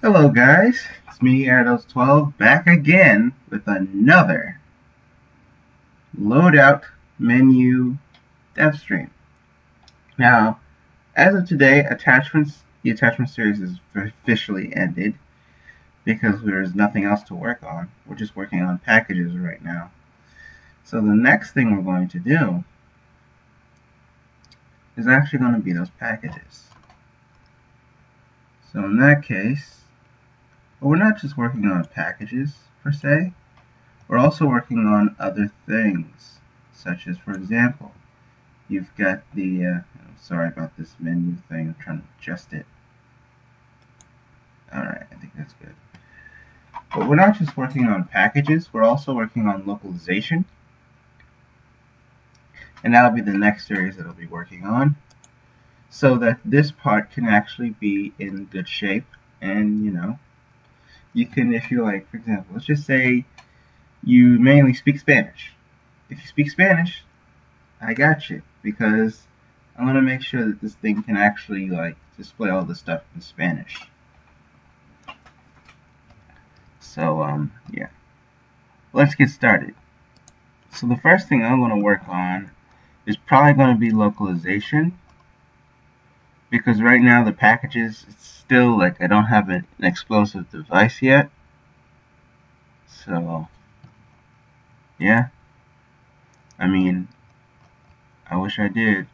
Hello guys, it's me, Airdos12, back again with another loadout menu dev stream. Now, as of today, the attachment series is officially ended because there's nothing else to work on. We're just working on packages right now. So the next thing we're going to do is actually going to be those packages. So in that case, we're not just working on packages per se, we're also working on other things, such as, for example, you've got the, sorry about this menu thing, I'm trying to adjust it. Alright, I think that's good. But we're not just working on packages, we're also working on localization. And that'll be the next series that I'll be working on, so that this part can actually be in good shape. And, you can, if you like, for example, let's just say you mainly speak Spanish. If you speak Spanish, I got you, because I want to make sure that this thing can actually display all the stuff in Spanish. So yeah, let's get started. So the first thing I'm going to work on is probably going to be localization, because right now the packages, it's still I don't have an explosive device yet. So yeah, I mean, I wish I did.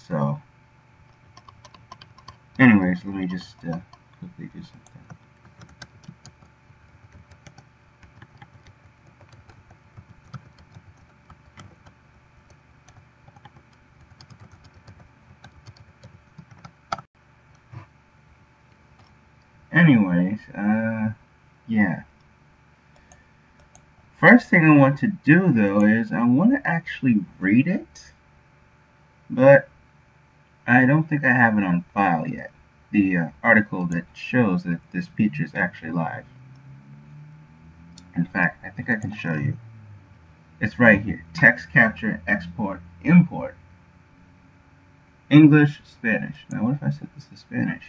So anyways, let me just quickly do something. Anyways, yeah. First thing I want to do, though, is I want to actually read it, but I don't think I have it on file yet. The article that shows that this feature is actually live. In fact, I think I can show you. It's right here. Text capture, export, import. English, Spanish. Now, what if I set this to Spanish?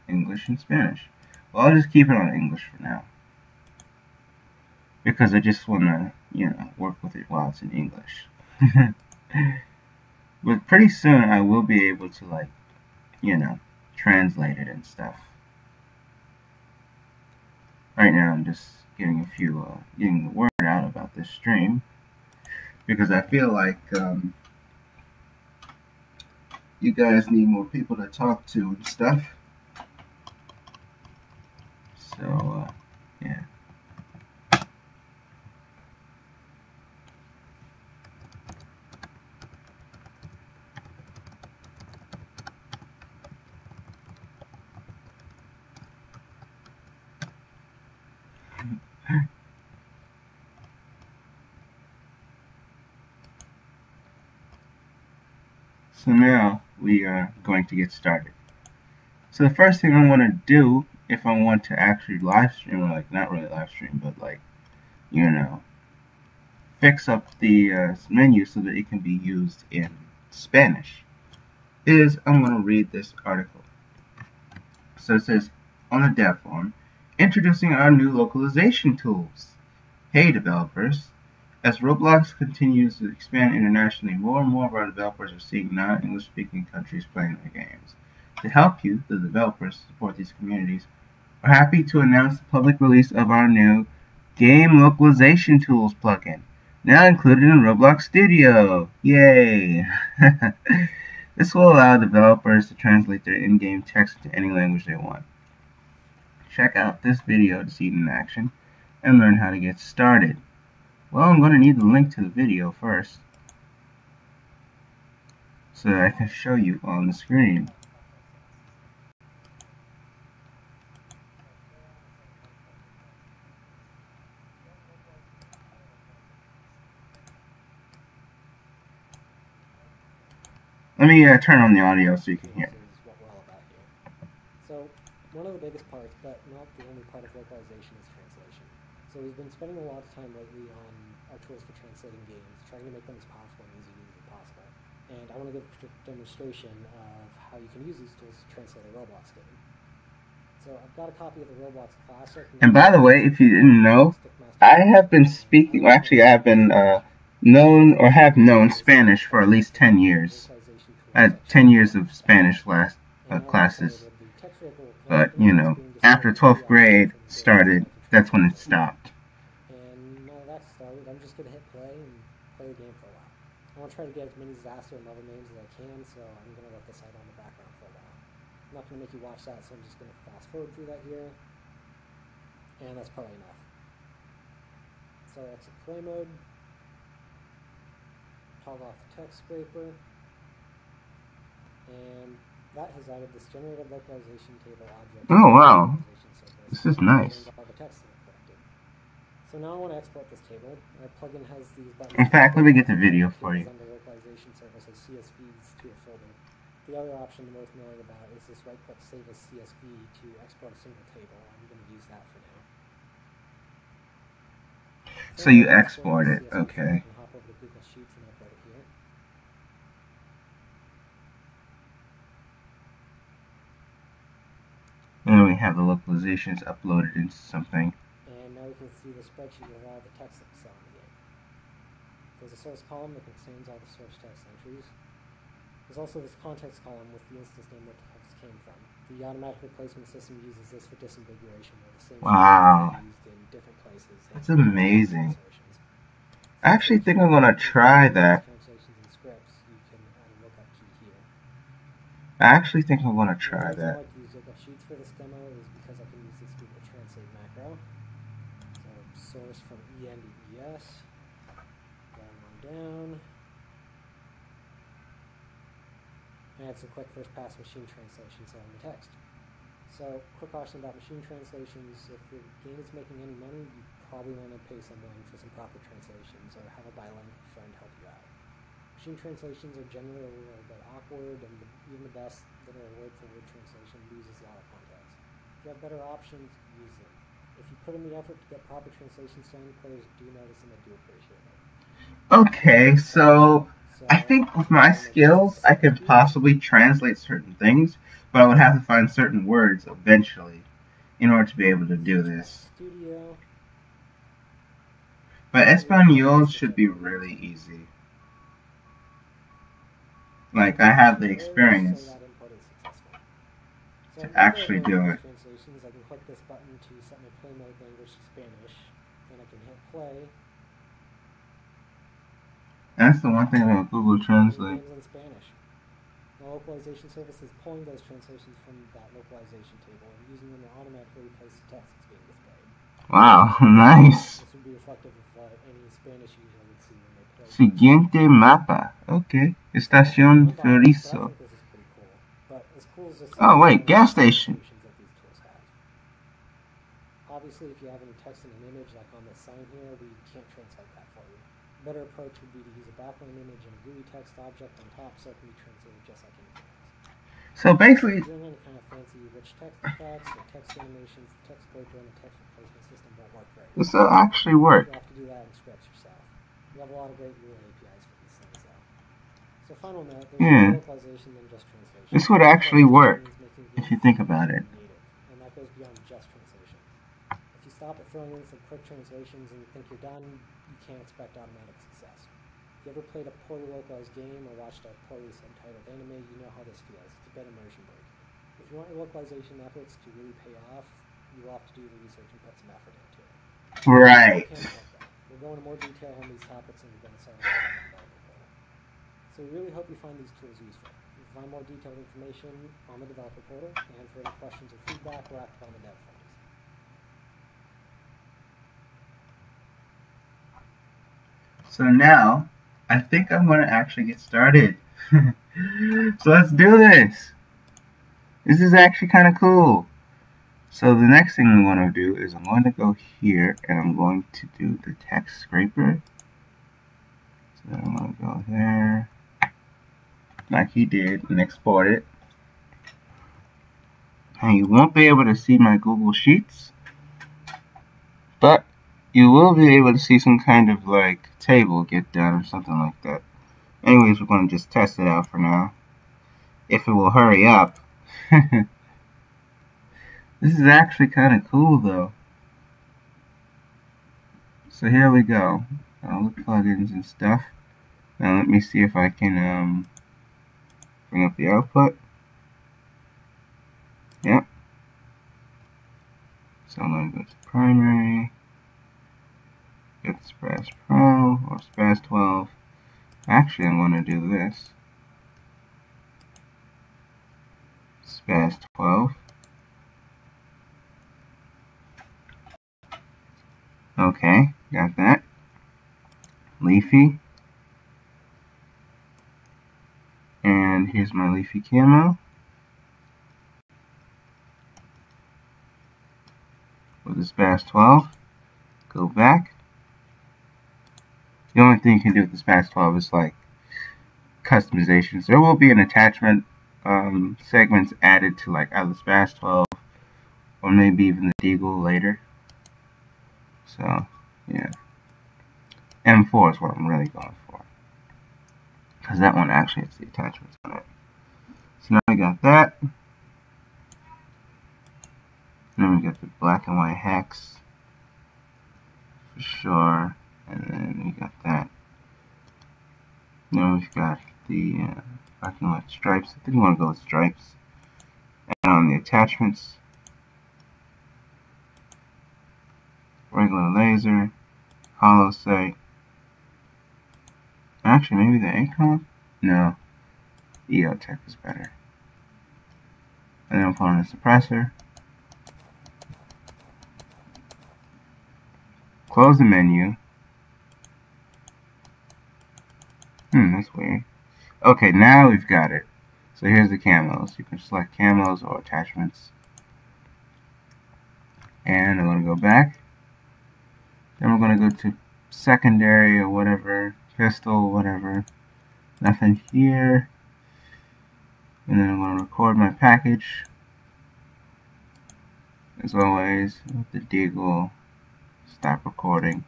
English and Spanish. Well, I'll just keep it on English for now, because I just want to, work with it while it's in English. But pretty soon I will be able to, translate it and stuff. Right now I'm just getting getting the word out about this stream, because I feel like you guys need more people to talk to and stuff. So, yeah. So now we are going to get started. So the first thing I want to do, if I want to actually live stream, or not really live stream, but fix up the menu so that it can be used in Spanish, is I'm going to read this article. So it says, on the dev forum, introducing our new localization tools. Hey developers, as Roblox continues to expand internationally, more and more of our developers are seeing non-English speaking countries playing their games. To help you, the developers, support these communities, we're happy to announce the public release of our new Game Localization Tools plugin, now included in Roblox Studio. Yay! This will allow developers to translate their in-game text into any language they want. Check out this video to see it in action and learn how to get started. Well, I'm going to need the link to the video first, so that I can show you on the screen. Let me turn on the audio so you can hear. So one of the biggest parts, but not the only part of localization, is translation. So we've been spending a lot of time lately on are tools for translating games, trying to make them as powerful and easy to use as possible. And I want to give a demonstration of how you can use these tools to translate a Roblox game. So I've got a copy of the Roblox Classic. And by the way, if you didn't know, I have been speaking, well, actually I have been known or have known Spanish for at least 10 years. I had 10 years of Spanish classes. But, you know, after 12th grade started, that's when it stopped. And now that started, I'm just going to hit play and play the game for a while. I want to try to get as many disaster and level names as I can, so I'm going to let this idle in the background for a while. I'm not going to make you watch that, so I'm just going to fast forward through that here. And that's probably enough. So exit play mode. Toggle off the text scraper. And that has added this generated localization table object. Oh wow, this is nice. So now I want to export this table. Our plugin has these buttons. In fact, let me get the video for you. On the localization service as CSVs to a folder. The other option I'm most knowing about is this right-click save as CSV to export a single table. I'm going to use that for now. So you export it, okay. Hop over to Google Sheets and upload it here. And then we have the localizations uploaded into something. And now we can see the spreadsheet with all the text that we saw in the game. There's a source column that contains all the source text entries. There's also this context column with the instance name that the text came from. The automatic replacement system uses this for disambiguation, where the same wow, is used in different places. That's amazing. I actually think I'm going to try that. I actually think I'm going to try that. Sheets for this demo is because I can use this Google Translate macro. So source from EN to ES. Down. And it's a quick first pass machine translation on the text. So quick caution about machine translations: if your game is making any money, you probably want to pay someone for some proper translations or have a bilingual friend help you out. Machine translations are generally a little bit awkward, and even the best literal word-for-word translation loses a lot of context. If you have better options, use them. If you put in the effort to get proper translations done, players do notice and they do appreciate it. Okay, so I think with my skills, I could possibly translate certain things, but I would have to find certain words eventually in order to be able to do this. But Espanol should be really easy. Like, I have the experience to actually do it. I can click this button to set my play mode language to Spanish, and I can hit play. That's the one thing about Google Translate. In Spanish. The localization service is pulling those translations from that localization table and using them to automatically replace the text that's being displayed. Wow, nice. This would be reflective of what any Spanish user would see when they play. Siguiente mapa. Okay. Estación Florizo. Oh wait, gas station. Obviously, if you have any text in an image, like on this sign here, we can't translate that for you. A better approach would be to use a background image and a GUI text object on top, so it can be translated just like anything else. So basically, if you're doing any kind of fancy rich text effects or text animations, the text filter and the text replacement system won't work very well. this will actually work. You have to do that in scripts yourself. You have a lot of great UI APIs for these things, though. So final note, there's more localization than just translation. This would actually work if you think about it. And that goes beyond just translation. If you stop at throwing in some quick translations and think you're done, you can't expect automatic success. If you ever played a poorly localized game or watched a poorly subtitled anime, you know how this feels. It's a bit immersion break. If you want your localization efforts to really pay off, you will have to do the research and put some effort into it. Right. We'll go into more detail on these topics in the development portal. So we really hope you find these tools useful. You can find more detailed information on the developer portal, and for any questions or feedback, we're active on the dev forums. So now, I think I'm going to actually get started. So let's do this. This is actually kind of cool. So the next thing I'm going to do is I'm going to go here and I'm going to do the text scraper. So I'm going to go there, like he did, and export it. And you won't be able to see my Google Sheets, but you will be able to see some kind of like table get done or something like that. Anyways, we're going to just test it out for now. If it will hurry up. This is actually kind of cool though. So here we go. All the plugins and stuff. Now let me see if I can bring up the output. Yep. So I'm going to go to primary. Get Spaz Pro or Spaz 12. Actually, I'm going to do this. Spaz 12. Okay, got that. Leafy. And here's my Leafy camo. With the Spaz 12. Go back. The only thing you can do with the Spaz 12 is like customizations. There will be an attachment segments added to like either Spaz 12 or maybe even the Deagle later. So, yeah. M4 is what I'm really going for. Because that one actually has the attachments on it. So now we got that. Then we got the black and white hex. For sure. And then we got that. Then we've got the black and white stripes. I think we want to go with stripes. And on the attachments, regular laser, hollow sight. Actually, maybe the ACOM? No. EOTech is better. And then we'll put on the suppressor. Close the menu. That's weird. Okay, now we've got it. So here's the camos. You can select camos or attachments. And I'm going to go back. Then we're going to go to secondary or whatever, pistol, whatever. Nothing here. And then I'm going to record my package. As always, with the Deagle. Stop recording.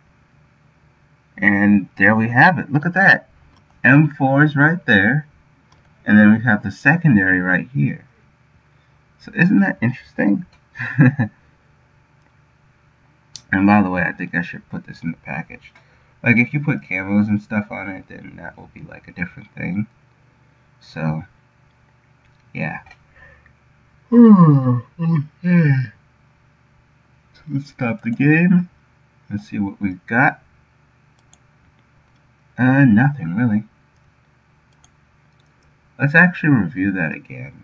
And there we have it. Look at that. M4 is right there. And then we have the secondary right here. So isn't that interesting? And by the way, I think I should put this in the package. Like if you put camos and stuff on it, then that will be like a different thing. So, yeah. Okay. So let's stop the game. Let's see what we've got. Nothing really. Let's actually review that again.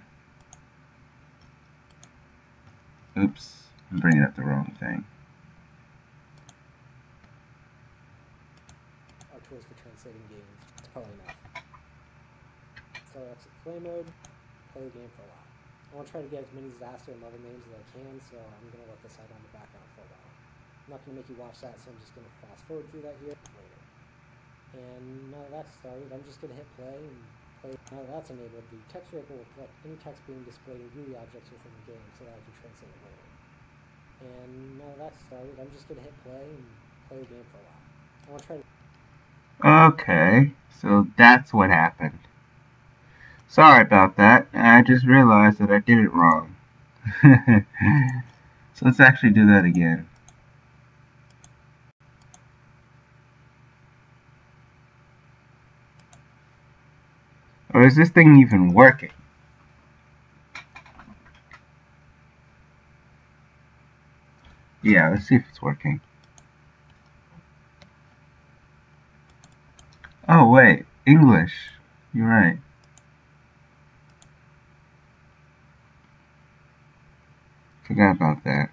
Oops, I'm bringing up the wrong thing. Our tools for translating games. It's probably enough. So exit play mode, play the game for a while. I want to try to get as many disaster and level names as I can, so I'm going to let this idle in the background for a while. I'm not going to make you watch that, so I'm just going to fast forward through that here later. And now that's started, I'm just going to hit play and play. Now that's enabled, the text ripple will collect any text being displayed and view the objects within the game so that I can translate it later. And now that's started, I'm just going to hit play and play the game for a while. I want to try to... Okay, so that's what happened. Sorry about that. I just realized that I did it wrong. So let's actually do that again. Or is this thing even working? Yeah, let's see if it's working. Oh wait, English. You're right. Forgot about that.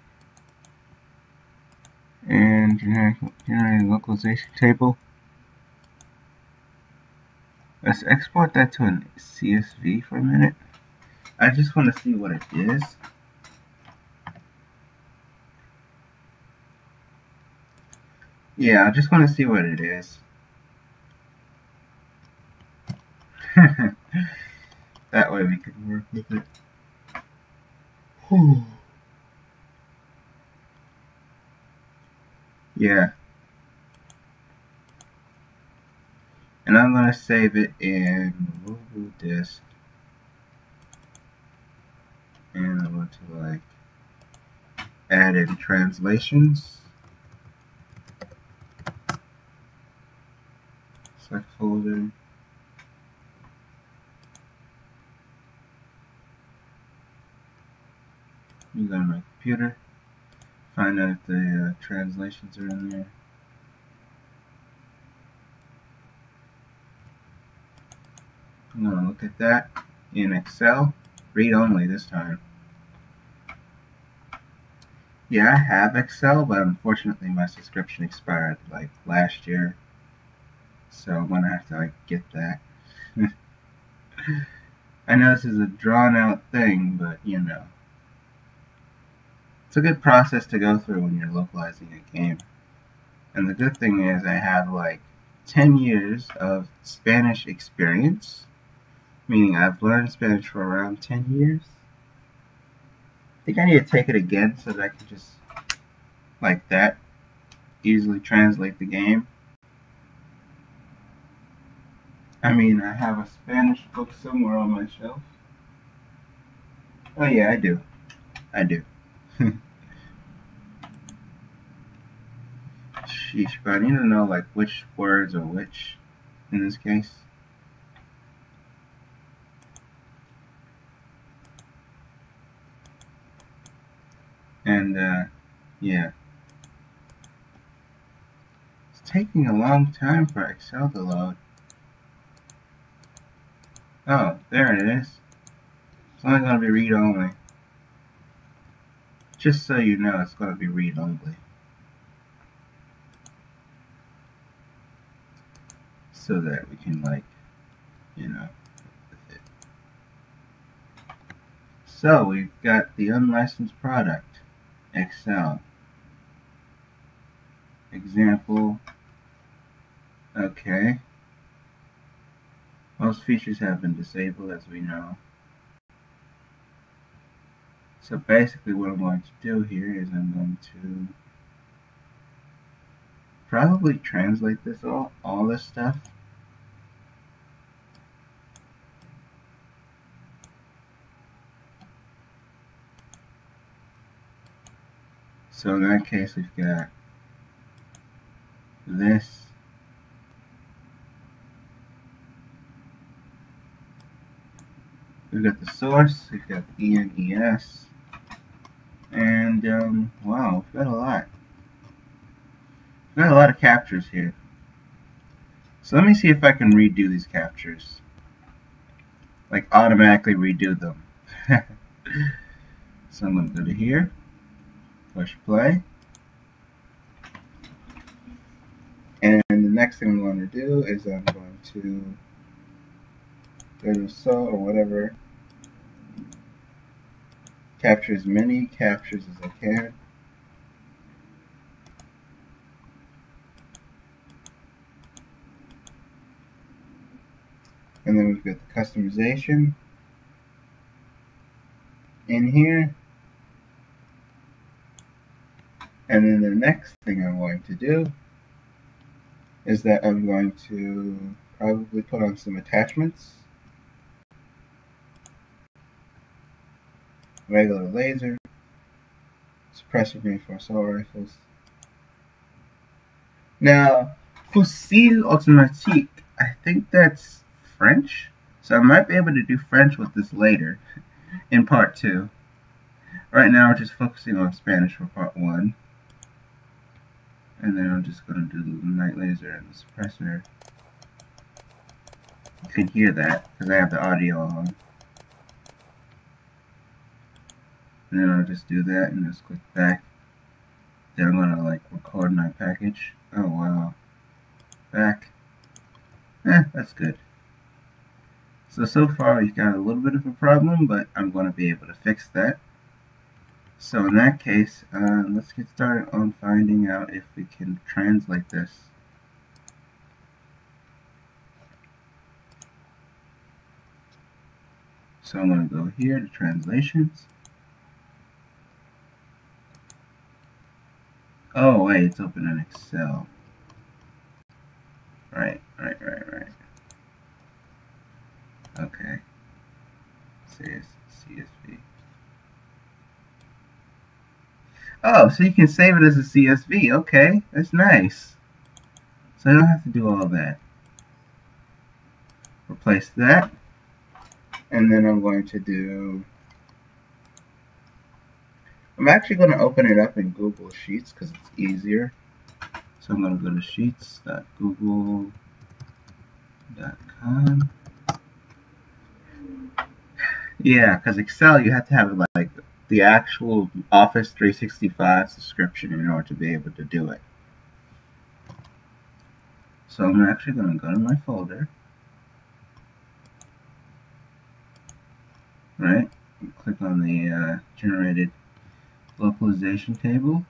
And generic localization table. Let's export that to an CSV for a minute. I just want to see what it is. Yeah, I just want to see what it is. That way we can work with it. Yeah. And I'm going to save it in movable disk. And I'm going to like add in translations. Select folder. You go to my computer. Find out if the translations are in there. I'm going to look at that in Excel. Read only this time. Yeah, I have Excel, but unfortunately my subscription expired like last year. So I'm going to have to like get that. I know this is a drawn out thing, but you know. It's a good process to go through when you're localizing a game. And the good thing is I have like 10 years of Spanish experience, meaning I've learned Spanish for around 10 years. I think I need to take it again so that I can just, like that, easily translate the game. I mean, I have a Spanish book somewhere on my shelf. Oh yeah, I do. I do. Sheesh, but I need to know like which words are which in this case. And yeah. It's taking a long time for Excel to load. Oh, there it is. It's only going to be read-only. Just so you know, it's going to be read-only. So that we can, like, you know. So, we've got the unlicensed product. Excel. Example. Okay. Most features have been disabled, as we know. So basically what I'm going to do here is I'm going to probably translate this all this stuff. So in that case we've got this. We've got the source, we've got ENES, and wow, we've got a lot. We've got a lot of captures here. So let me see if I can redo these captures. Like automatically redo them. So I'm going to go to here, push play. And the next thing I'm going to do is I'm going to go to saw or whatever. Capture as many captures as I can. And then we've got the customization in here. And then the next thing I'm going to do is that I'm going to probably put on some attachments. Regular laser, suppressor reinforced assault rifles. Now, fusil automatique, I think that's French. So I might be able to do French with this later in part 2. Right now we're just focusing on Spanish for part 1. And then I'm just going to do the night laser and the suppressor. You can hear that because I have the audio on. And then I'll just do that and just click back. Then I'm going to like record my package. Oh wow. Back. That's good. So far we've got a little bit of a problem, but I'm going to be able to fix that. So in that case, let's get started on finding out if we can translate this. So I'm going to go here to translations. Oh wait, it's open in Excel. Right. Okay. CSV. Oh, so you can save it as a CSV. Okay, that's nice. So I don't have to do all that. Replace that. And then I'm going to do... I'm actually going to open it up in Google Sheets because it's easier. So I'm going to go to sheets.google.com. Yeah, because Excel, you have to have like the actual Office 365 subscription in order to be able to do it. So I'm actually going to go to my folder, right? Click on the generated localization table.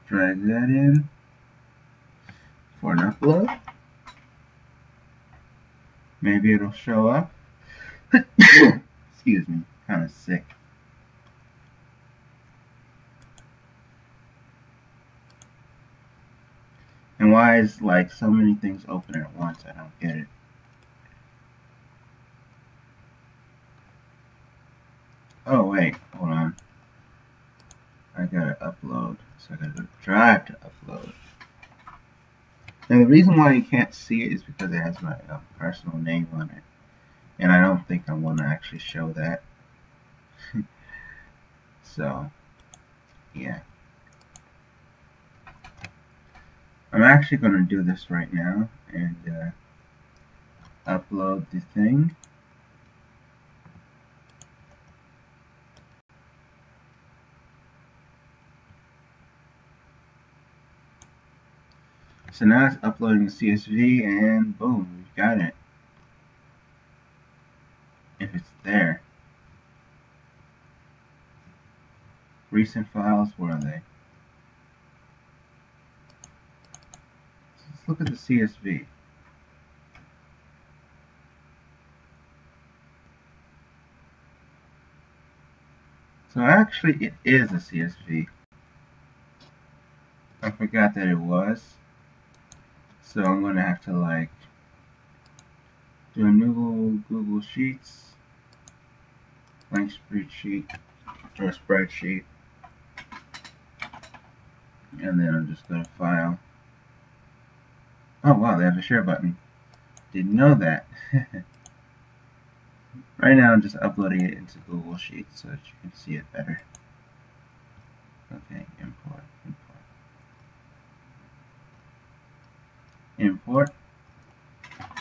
Drag that in for an upload. Maybe it'll show up. Excuse me, kind of sick. And why is like so many things open at once? I don't get it. Oh wait, hold on. I gotta upload, so I gotta go to Drive to upload. Now the reason why you can't see it is because it has my personal name on it, and I don't think I want to actually show that. So yeah, I'm actually going to do this right now and upload the thing. So now it's uploading the CSV, and boom, we've got it. If it's there. Recent files, where are they? Let's look at the CSV. So actually it is a CSV. I forgot that it was. So I'm going to have to like do a new Google Sheets, blank spreadsheet, or spreadsheet. And then I'm just going to file. Oh wow, they have a share button. Didn't know that. Right now I'm just uploading it into Google Sheets so that you can see it better. Okay, import.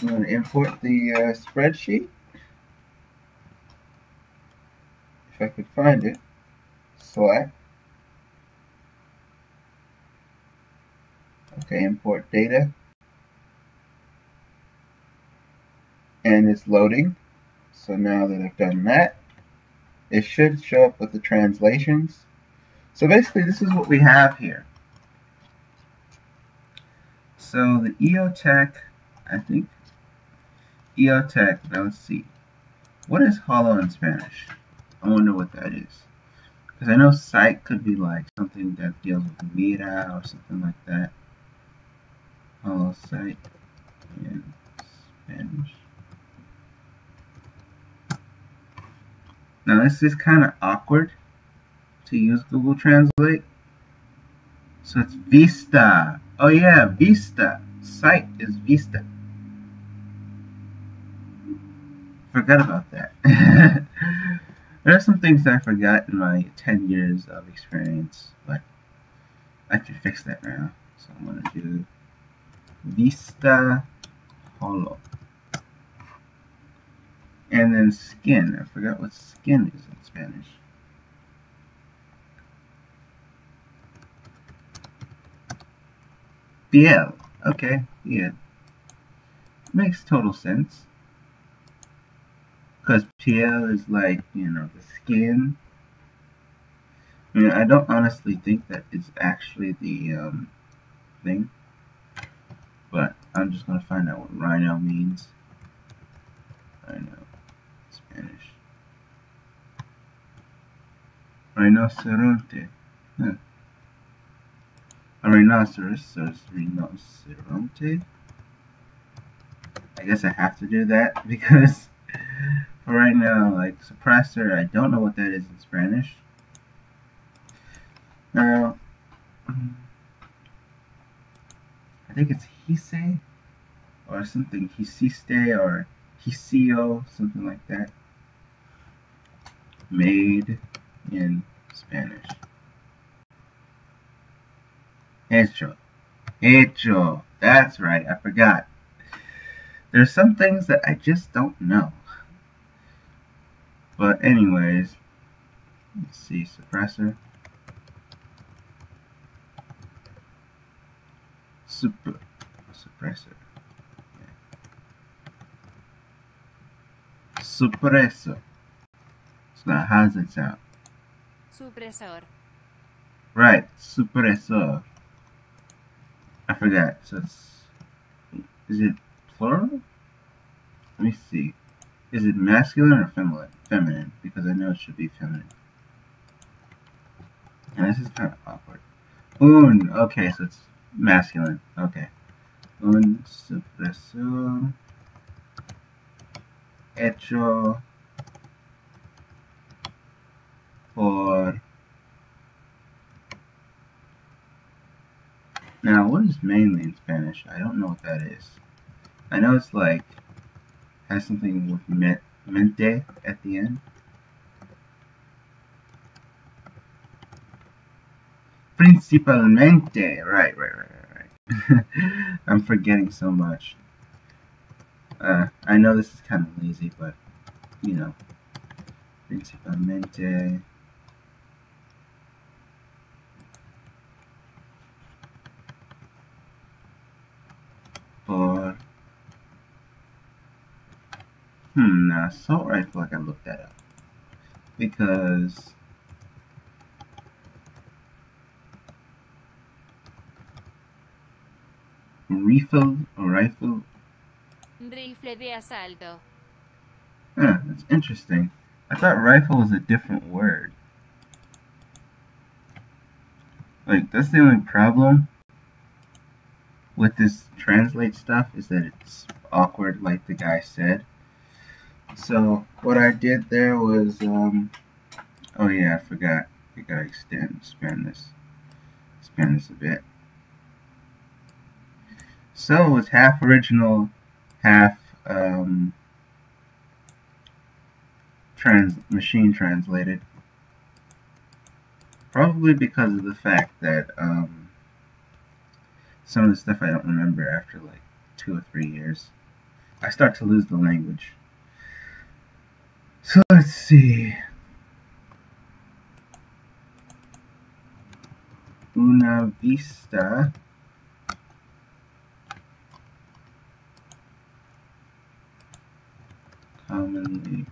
I'm going to import the spreadsheet. If I could find it. Select. Okay, import data. And it's loading. So now that I've done that, it should show up with the translations. So basically this is what we have here. So the EOTech, I think, EOTech, now let's see. What is hollow in Spanish? I wonder what that is. Because I know site could be like something that deals with mira or something like that. Hollow site in Spanish. Now this is kind of awkward to use Google Translate. So it's Vista. Oh yeah, Vista. Site is Vista. Forgot about that. There are some things that I forgot in my 10 years of experience, but I can fix that now. So I'm going to do Vista Hollow. And then skin. I forgot what skin is in Spanish. Piel. Okay, yeah. Makes total sense. Because piel is like, you know, the skin. I mean, I don't honestly think that it's actually the thing. But I'm just going to find out what rhino means. Rhino. Spanish. Rinoceronte. Huh. A rhinoceros, so it's rinoceronte. I guess I have to do that because for right now, like suppressor, I don't know what that is in Spanish. Now, I think it's hise or something, hisiste or hisio, something like that. Made in Spanish. Hecho. Hecho. That's right, I forgot. There's some things that I just don't know. But anyways, let's see, suppressor. Suppressor. Yeah. Suppresso. So now how does it sound? Supresor. Right, suppressor. I forgot. So it's, is it plural? Let me see. Is it masculine or feminine? Feminine, because I know it should be feminine. And this is kind of awkward. Un. Okay, so it's masculine. Okay. Un suppresor hecho por. Now, what is mainly in Spanish? I don't know what that is. I know it's like has something with mente at the end. Principalmente. Right. I'm forgetting so much. I know this is kind of lazy, but you know, principalmente por. Now assault rifle, I gotta look that up because rifle or rifle. Rifle de asalto. That's interesting. I thought rifle was a different word. Like, that's the only problem with this translate stuff is that it's awkward, like the guy said. So, what I did there was, oh yeah, I forgot. I gotta expand this a bit. So, it's half original, half, machine translated. Probably because of the fact that, some of the stuff I don't remember after like 2 or 3 years. I start to lose the language. So let's see. Una vista commonly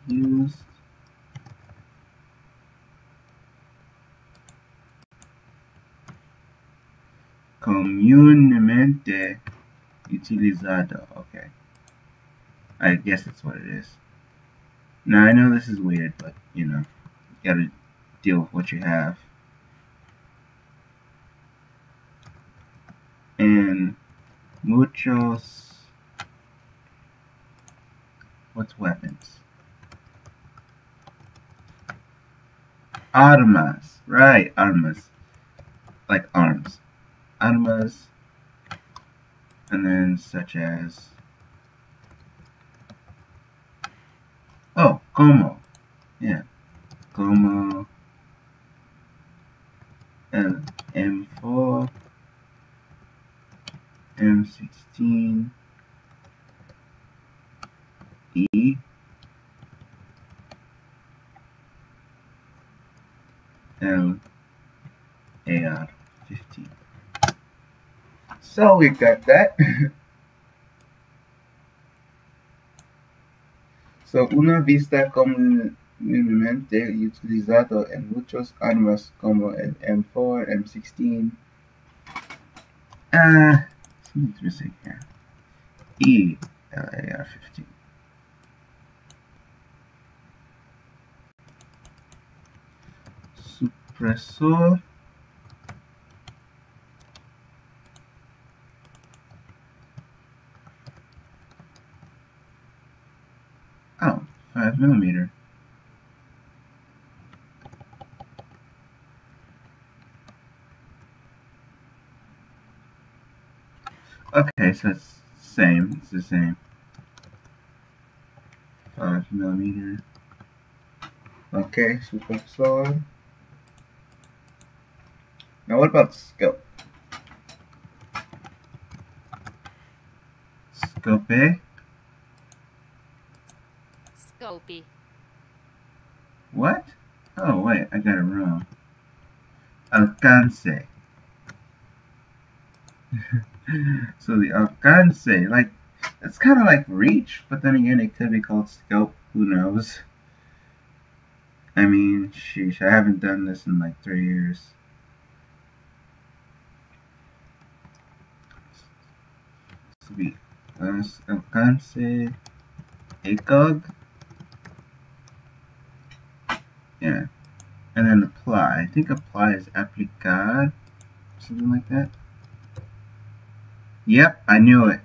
used comúnmente utilizado. Okay. I guess that's what it is. Now I know this is weird, but you know, you gotta deal with what you have. And muchos. What's weapons? Armas. Right, armas. Like arms. Armas. And then such as. Oh, como. Yeah. Como el M4, M16, E, el AR-15. So we got that. So una vista comúnmente utilizado en muchas armas como el M4, M16. Something's missing here. E, el AR-15. Supresor. Oh, 5mm. Okay, so it's the same. It's the same. 5mm. Okay, Supresor. Now what about scope? Scope. Scopy. What? Oh wait, I got it wrong. Alcance. So the alcance, like, it's kind of like reach, but then again, it could be called scope. Who knows? I mean, sheesh, I haven't done this in like 3 years. This will be alcance, ACOG. Yeah, and then apply. I think apply is aplicar, something like that. Yep, I knew it.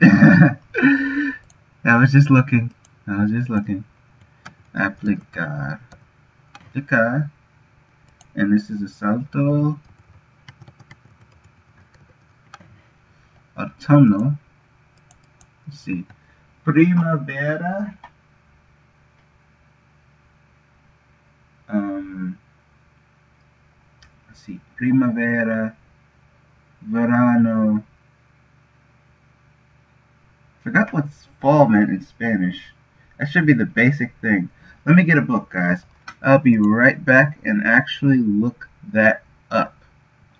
I was just looking. Aplicar. Aplicar. And this is a salto. Autumnal. Let's see. Primavera. Let's see. Primavera. Verano. Forgot what fall meant in Spanish. That should be the basic thing. Let me get a book, guys. I'll be right back and actually look that up.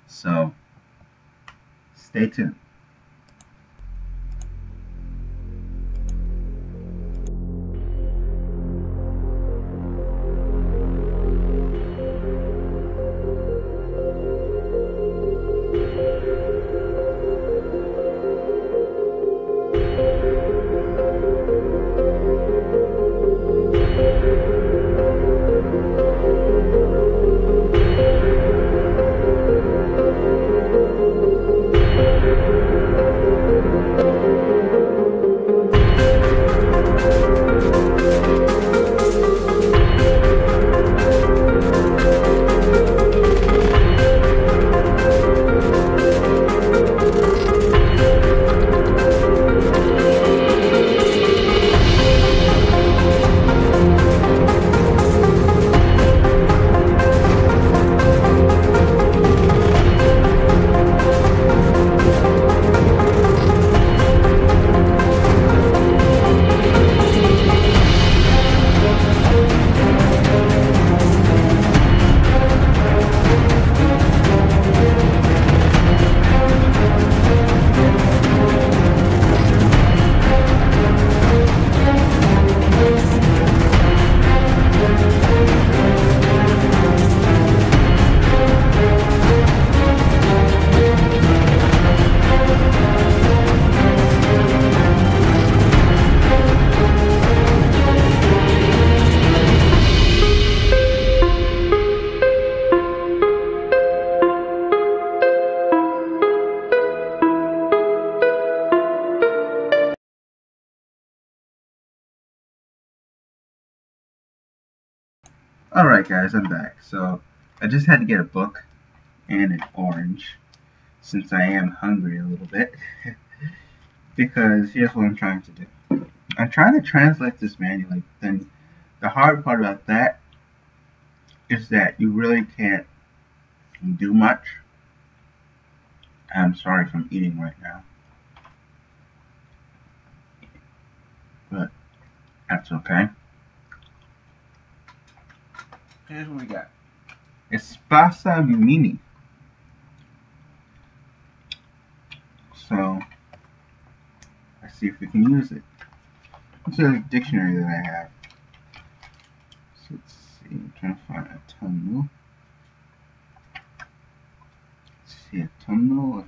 So, stay tuned. Alright guys, I'm back. So, I just had to get a book and an orange, since I am hungry a little bit. Because here's what I'm trying to do. I'm trying to translate this manual, like, then the hard part about that is that you really can't do much. I'm sorry if I'm eating right now, but that's okay. Here's what we got. Espasa Mini. So, let's see if we can use it. It's a dictionary that I have. So let's see, I'm trying to find autumnal. Let's see, autumnal.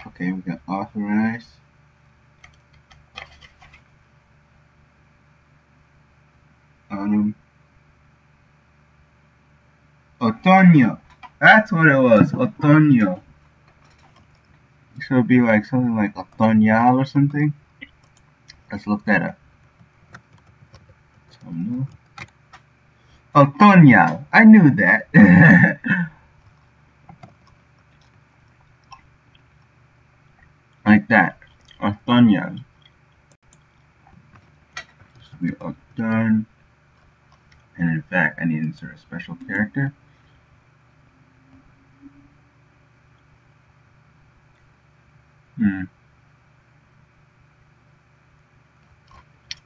Okay, we got authorize. Autumn. Otoño. That's what it was. Otoño. So it'd be like something like otoñal or something. Let's look that up. Otoñal. I knew that. Like that. Otoñal. Should be otoñ. And in fact, I need to insert a special character.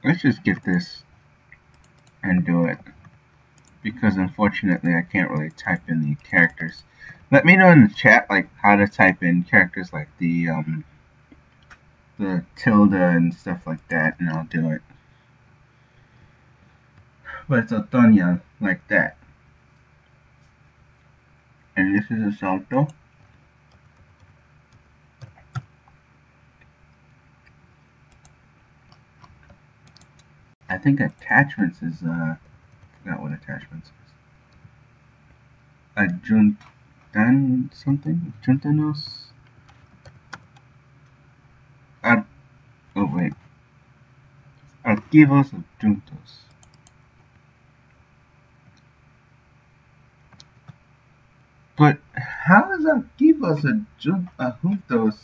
Let's just get this and do it. Because unfortunately I can't really type in the characters. Let me know in the chat like how to type in characters like the tilde and stuff like that, and I'll do it. But it's otoño like that. And this is a salto. I think attachments is I forgot what attachments is. Adjuntan something? Adjuntanos? Oh wait. Archivos adjuntos. But how is archivos adjuntos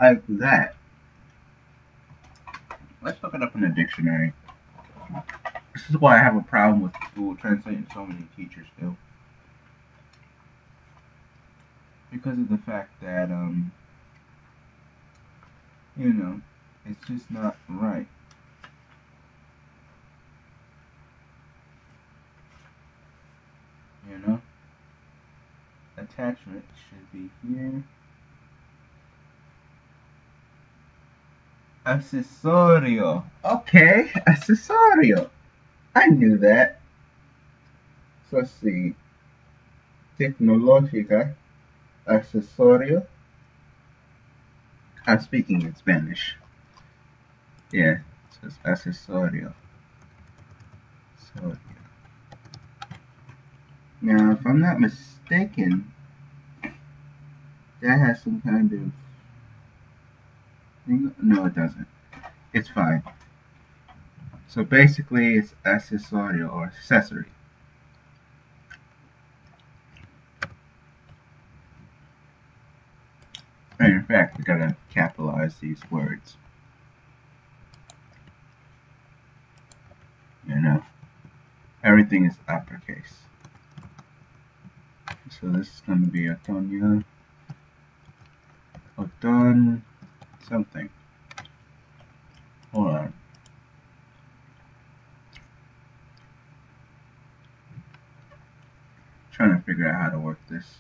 like that? Let's look it up in the dictionary. This is why I have a problem with Google Translate and so many teachers do. Because of the fact that, you know, it's just not right. You know? Attachment should be here. Accesorio. Okay, accesorio. I knew that. So let's see. Tecnológica. Accesorio. I'm speaking in Spanish. Yeah, so it's accesorio. Now, if I'm not mistaken, that has some kind of thing. No, it doesn't. It's fine. So basically, it's accesorio or accessory. And in fact, we gotta capitalize these words. You know, everything is uppercase. So this is gonna be otoño, oton, something. Hold on. Trying to figure out how to work this.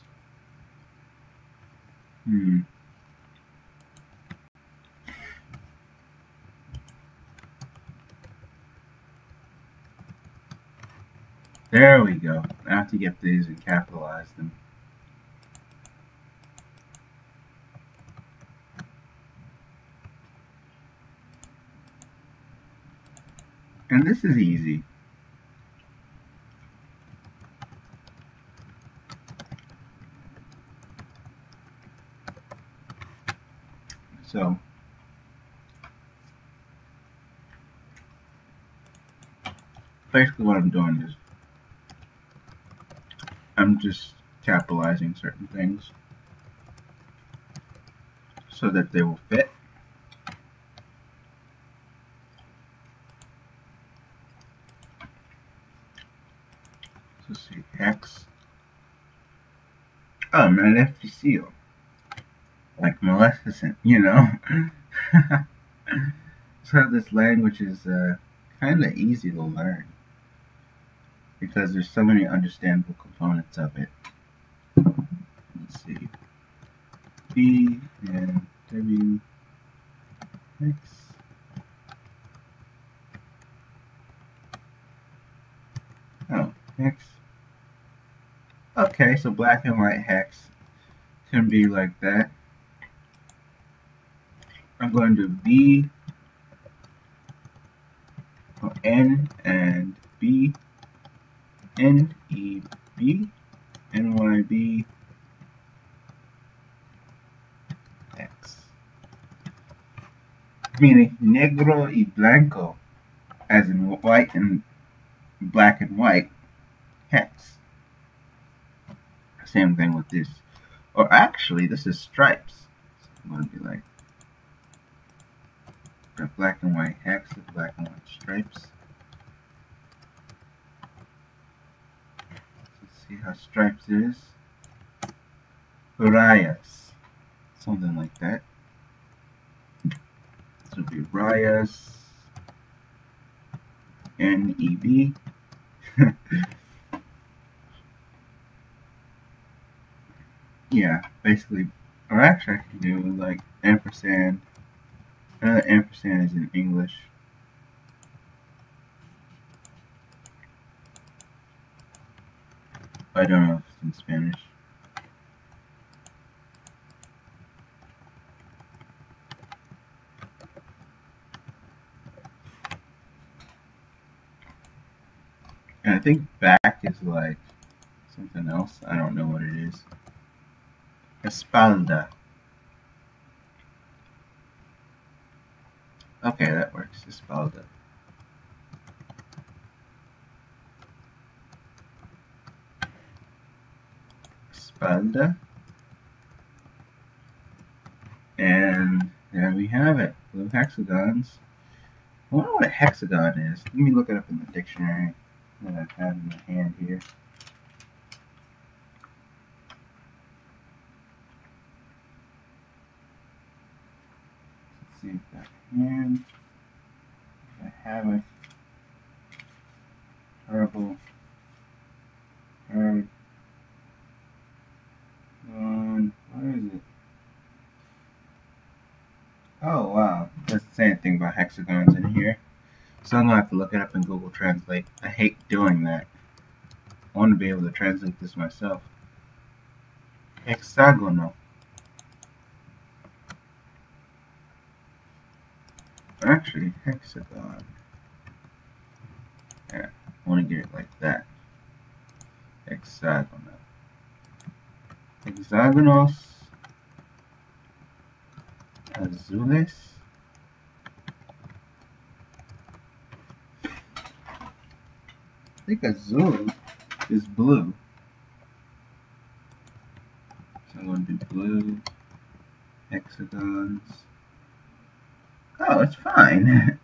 There we go. I have to get these and capitalize them. And this is easy. So, basically what I'm doing is I'm just capitalizing certain things so that they will fit. Let's see, X. Oh, maleficio. Like Maleficent, you know? So this language is kind of easy to learn because there's so many understandable components of it. Let's see. B and W X. Oh, hex. Okay, so black and white hex can be like that. I'm going to B, N and B, N, E, B. NYB hex. Meaning negro y blanco, as in white and black and white, hex. Same thing with this. Or actually, this is stripes. So I'm going to be like the black and white hex with black and white stripes. Let's see how stripes is. Rayas. Something like that. This would be Rayas. NEB. Yeah, basically, or actually I can do like ampersand. Another ampersand is in English. I don't know if it's in Spanish. And I think back is like something else. I don't know what it is. Espalda. Okay, that works. Espalda. Espalda. And there we have it. Blue hexagons. I wonder what a hexagon is. Let me look it up in the dictionary that I have in my hand here. Let's see if I can. If I have it. Terrible. Hard. Where is it? Oh wow, it doesn't say anything about hexagons in here. So I'm gonna have to look it up in Google Translate. I hate doing that. I want to be able to translate this myself. Hexagono. Actually, hexagon. Yeah, I want to get it like that. Hexagono. Hexagonos azules. I think azul is blue. So I'm going to do blue hexagons. Oh, it's fine.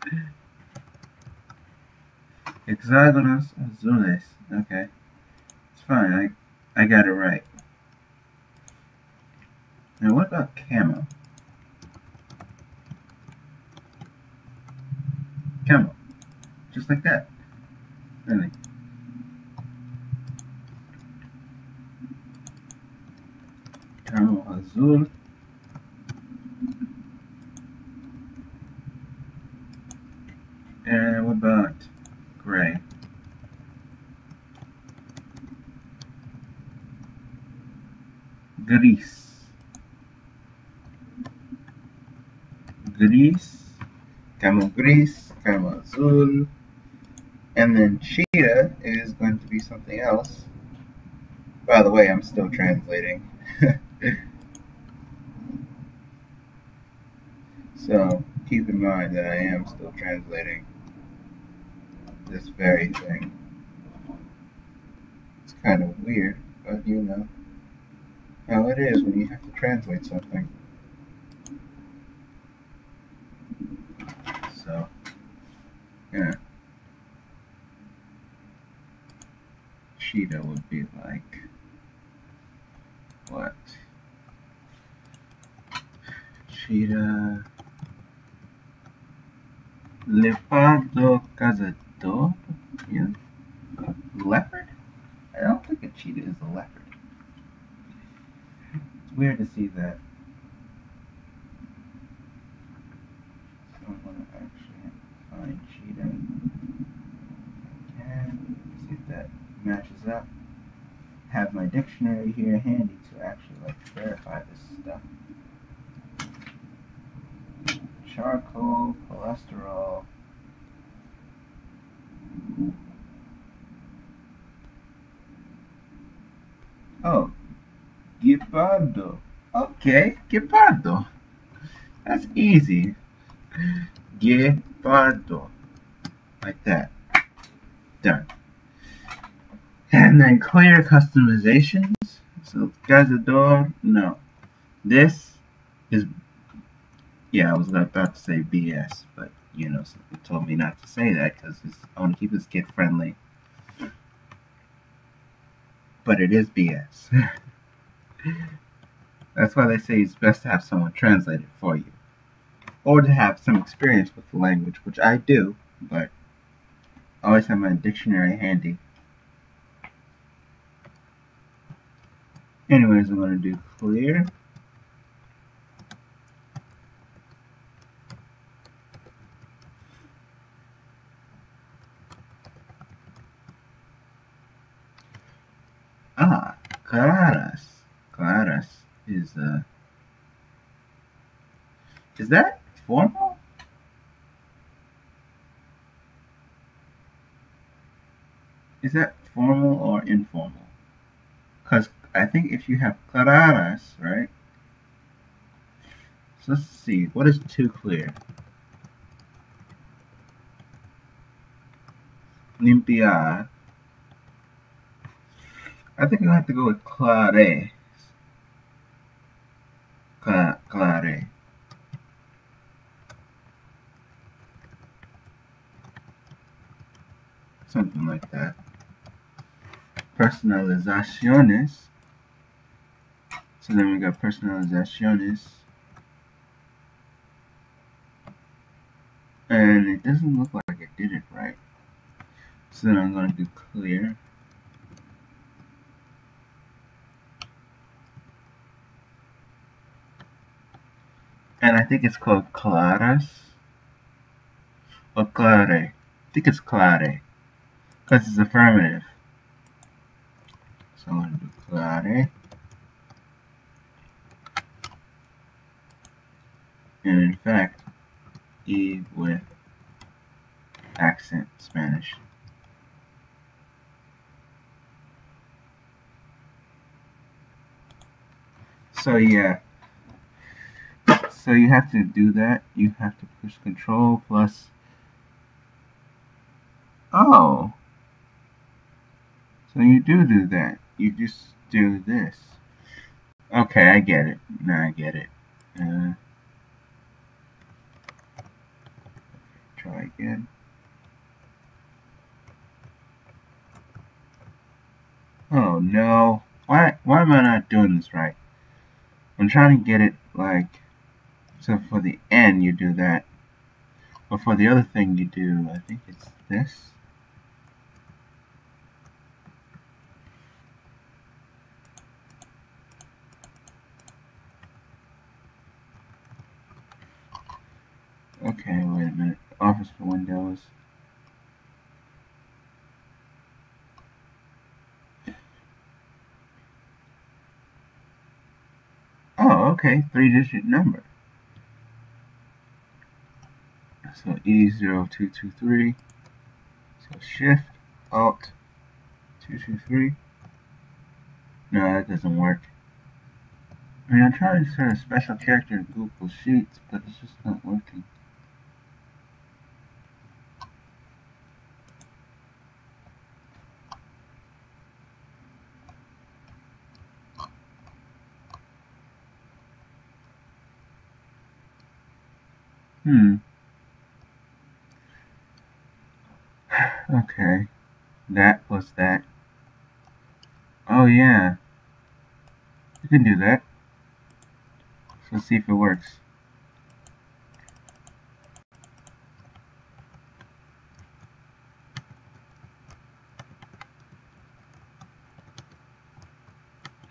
Hexagonos azules. Okay. It's fine. I got it right. Now what about camo? Camo. Just like that. Really. Camo azul. And what about gray? Gris. Gris. Camo gris. Camo azul. And then cheetah is going to be something else. By the way, I'm still translating. So keep in mind that I am still translating this very thing. It's kind of weird, but you know how it is when you have to translate something. So, yeah. Cheetah would be like, what? Cheetah. Leopardo cazador? Yeah. Leopard? I don't think a cheetah is a leopard. It's weird to see that. So I'm going to actually find cheetah. And see if that matches up. Have my dictionary here handy to actually like verify this stuff. Charcoal, cholesterol. Oh, Guepardo. Okay, Guepardo. That's easy. Guepardo. Like that. Done. And then clear customizations. So, Cazador, no. This is, yeah, I was about to say BS, but, you know, it told me not to say that because I want to keep this kid friendly. But it is BS. That's why they say it's best to have someone translate it for you. Or to have some experience with the language, which I do, but I always have my dictionary handy. Anyways, I'm going to do clear. Ah, claras. Claras is that formal? Is that formal or informal? Because I think if you have claras, right? So let's see. What is too clear? Limpiar. I think I have to go with clare. Clare. Something like that. Personalizaciones. So then we got personalizaciones. And it doesn't look like I did it right. So then I'm going to do clear. And I think it's called claras. Or clare. I think it's clare. Because it's affirmative. So I'm going to do clare. And in fact, E with accent Spanish. So yeah. So you have to do that. You have to push Control plus. Oh. So you do that. You just do this. Okay, I get it. Now I get it. Try again. Oh no. Why am I not doing this right? I'm trying to get it like, so for the N you do that. But for the other thing you do, I think it's this. Okay, wait a minute. Office for Windows. Oh, okay. 3-digit number. So E0223. So Shift, Alt, 223. No, that doesn't work. I mean, I'm trying to insert a special character in Google Sheets, but it's just not working. Okay. That plus that. Oh, yeah. You can do that. So let's see if it works.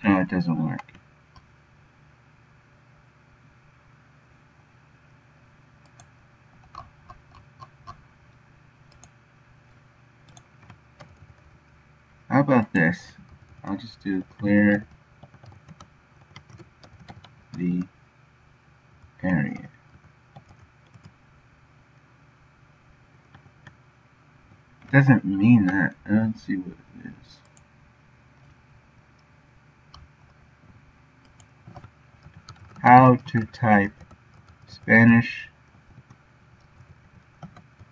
No, it doesn't work. How about this? I'll just do clear the area. It doesn't mean that. I don't see what it is. how to type Spanish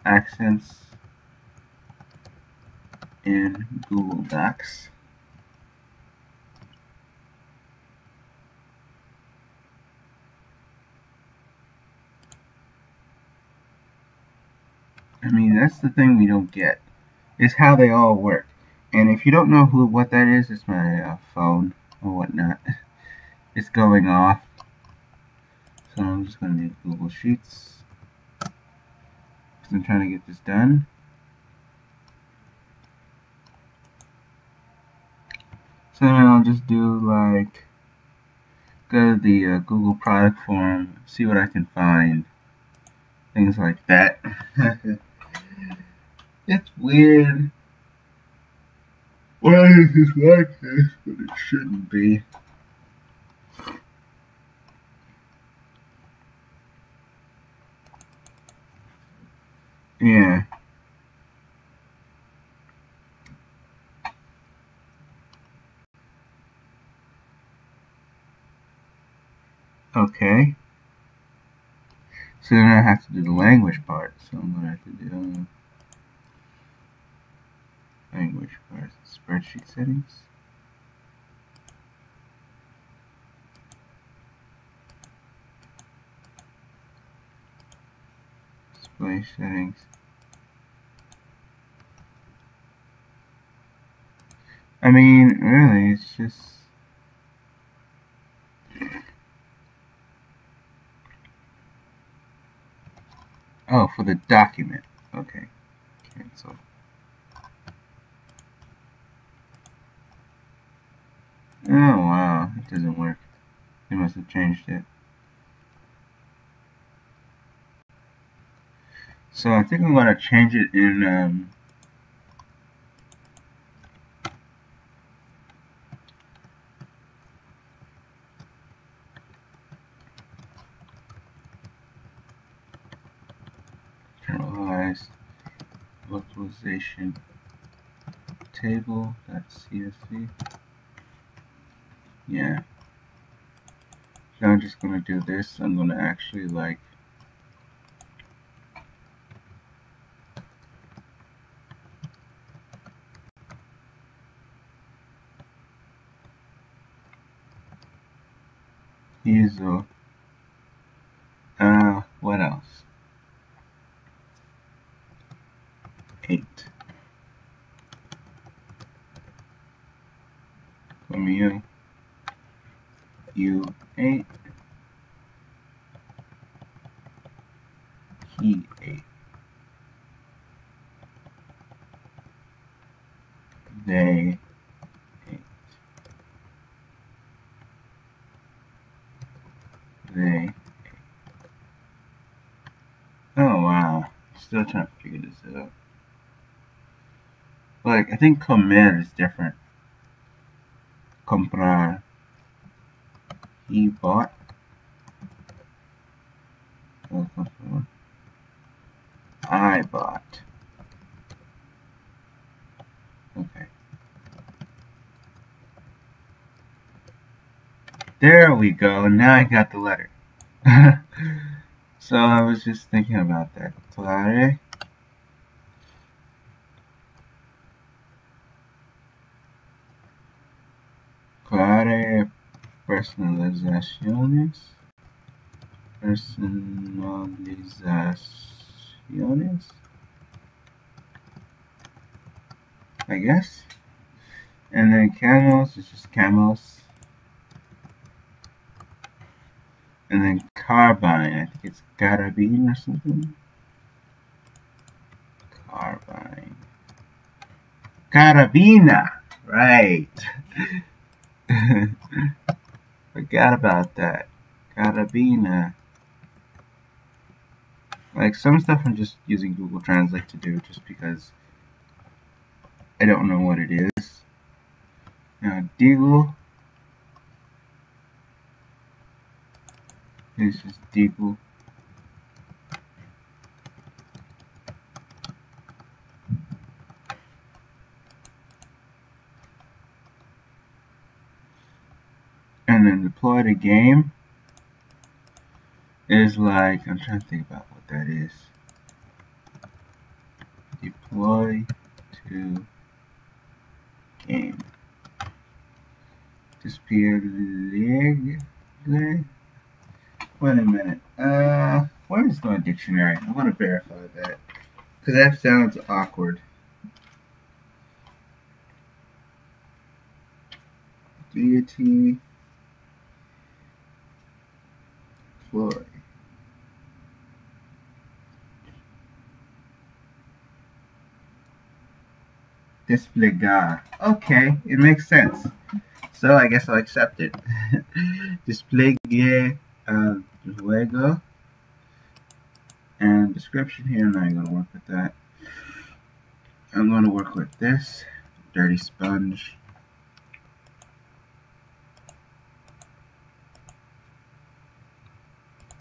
accents in Google Docs. I mean, that's the thing we don't get, is how they all work. And if you don't know what that is, it's my phone or whatnot. It's going off. So I'm just going to do Google Sheets, because I'm trying to get this done. So then I'll just do like, go to the Google product forum, see what I can find. Things like that. It's weird. Why is this like this? But it shouldn't be. Yeah. Okay. So then I have to do the language part. So I'm going to have to do language part. Spreadsheet settings. Display settings. I mean, really, it's just... Oh, for the document. Okay. Cancel. Oh, wow. It doesn't work. They must have changed it. So I think I'm going to change it in... generalized localization table.csv. Yeah. So I'm just going to do this. I'm going to actually like use what else? 8. From you. U8. He 8. They 8. They. Oh wow. Still trying to figure this out. Like, I think comer is different. Comprar. He bought. I bought. Okay. There we go. Now I got the letter. So I was just thinking about that. Clare. Clare personalizaciones. Personalizaciones. I guess. And then camels is just camels. And then carbine, I think it's carabine or something. Carbine. Carabina! Right. Forgot about that. Carabina. Like, some stuff I'm just using Google Translate to do just because I don't know what it is. Now, Deagle is just Deagle. And then deploy the game. is like, I'm trying to think about what that is. Deploy to game. Display. Wait a minute. Where is my dictionary? I want to verify that. Because that sounds awkward. Deity. Deploy. Desplegar. Okay, it makes sense. So I guess I'll accept it. Despliegue luego. And description here, I'm not going to work with that. I'm going to work with this. Dirty sponge.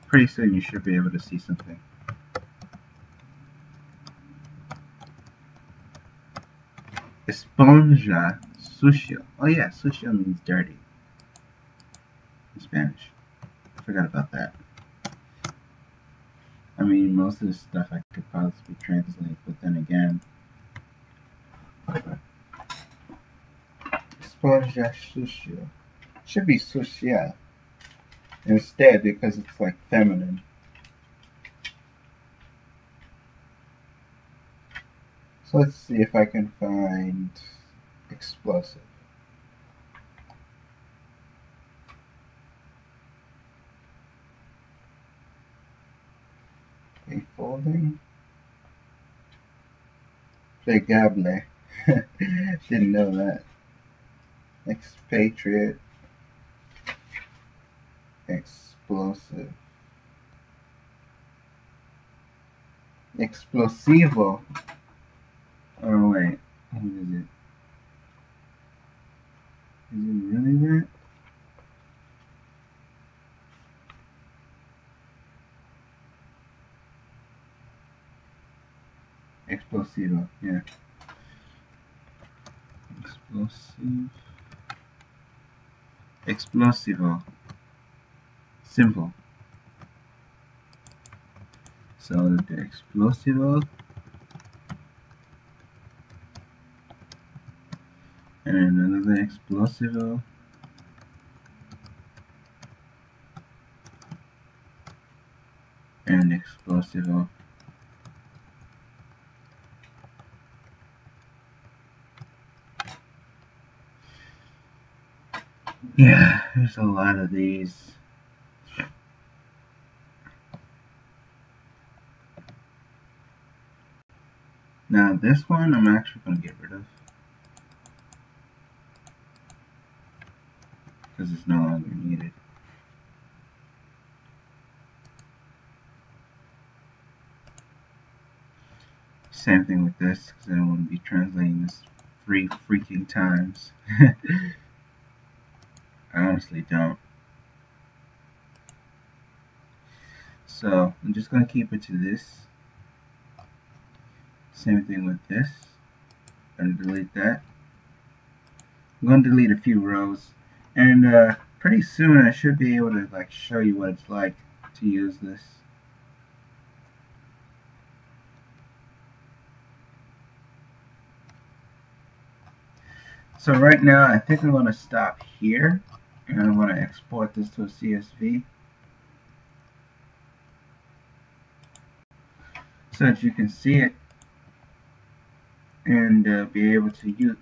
Pretty soon you should be able to see something. Esponja sucio. Oh yeah, sucio means dirty in Spanish. I forgot about that. I mean, most of this stuff I could possibly translate, but then again, esponja sucio should be sucia instead because it's like feminine. So let's see if I can find explosive. Okay, folding. Plegable. Didn't know that. Expatriate. Explosive. Explosivo. Oh wait, what is it? Is it really that? Explosivo, yeah. Explosive. Explosivo. Simple. So the explosivo. And another explosivo. And explosivo. Yeah, there's a lot of these. Now this one I'm actually going to get rid of. Because it's no longer needed. Same thing with this, because I don't want to be translating this 3 freaking times. I honestly don't. So I'm just going to keep it to this. Same thing with this. I'm going to delete that. I'm going to delete a few rows. And pretty soon I should be able to like show you what it's like to use this. So right now I think I'm going to stop here. And I'm going to export this to a CSV. So that you can see it. And be able to use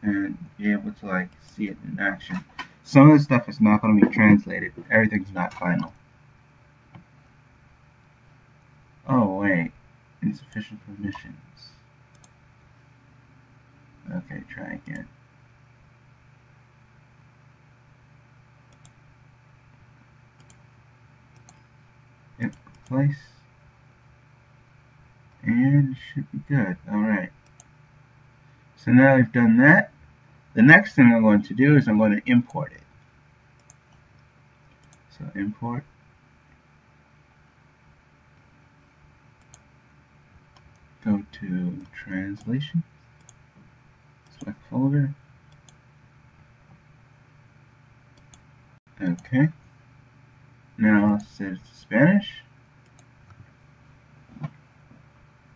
and be able to like see it in action. Some of the stuff is not going to be translated. Everything's not final. Oh wait, insufficient permissions. Okay, try again. Yep, replace. And should be good. Alright. So now we've done that. The next thing I'm going to do is I'm going to import it. So import. Go to translation. Select folder. Okay. Now let's set it to Spanish.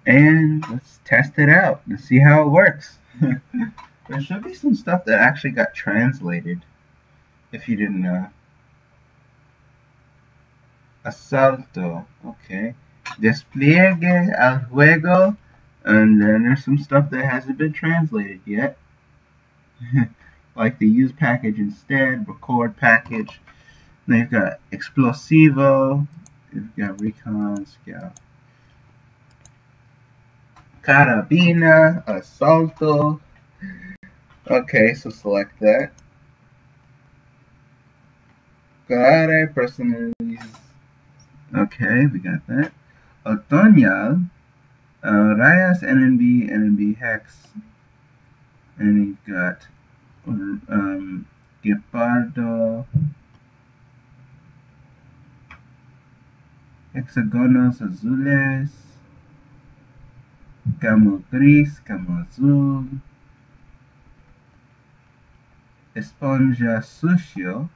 And let's test it out and see how it works. There should be some stuff that actually got translated, if you didn't know. Asalto, okay. Despliegue al juego, and then there's some stuff that hasn't been translated yet. Like the use package instead, record package. Then you've got explosivo, you've got recons, you've got carabina, asalto. Okay, so select that. Clare, personalize. Okay, we got that. Otoñal, Rayas, NNB hex, and you've got Guepardo, hexagonos azules, camo gris, camo azul, esponja sucio.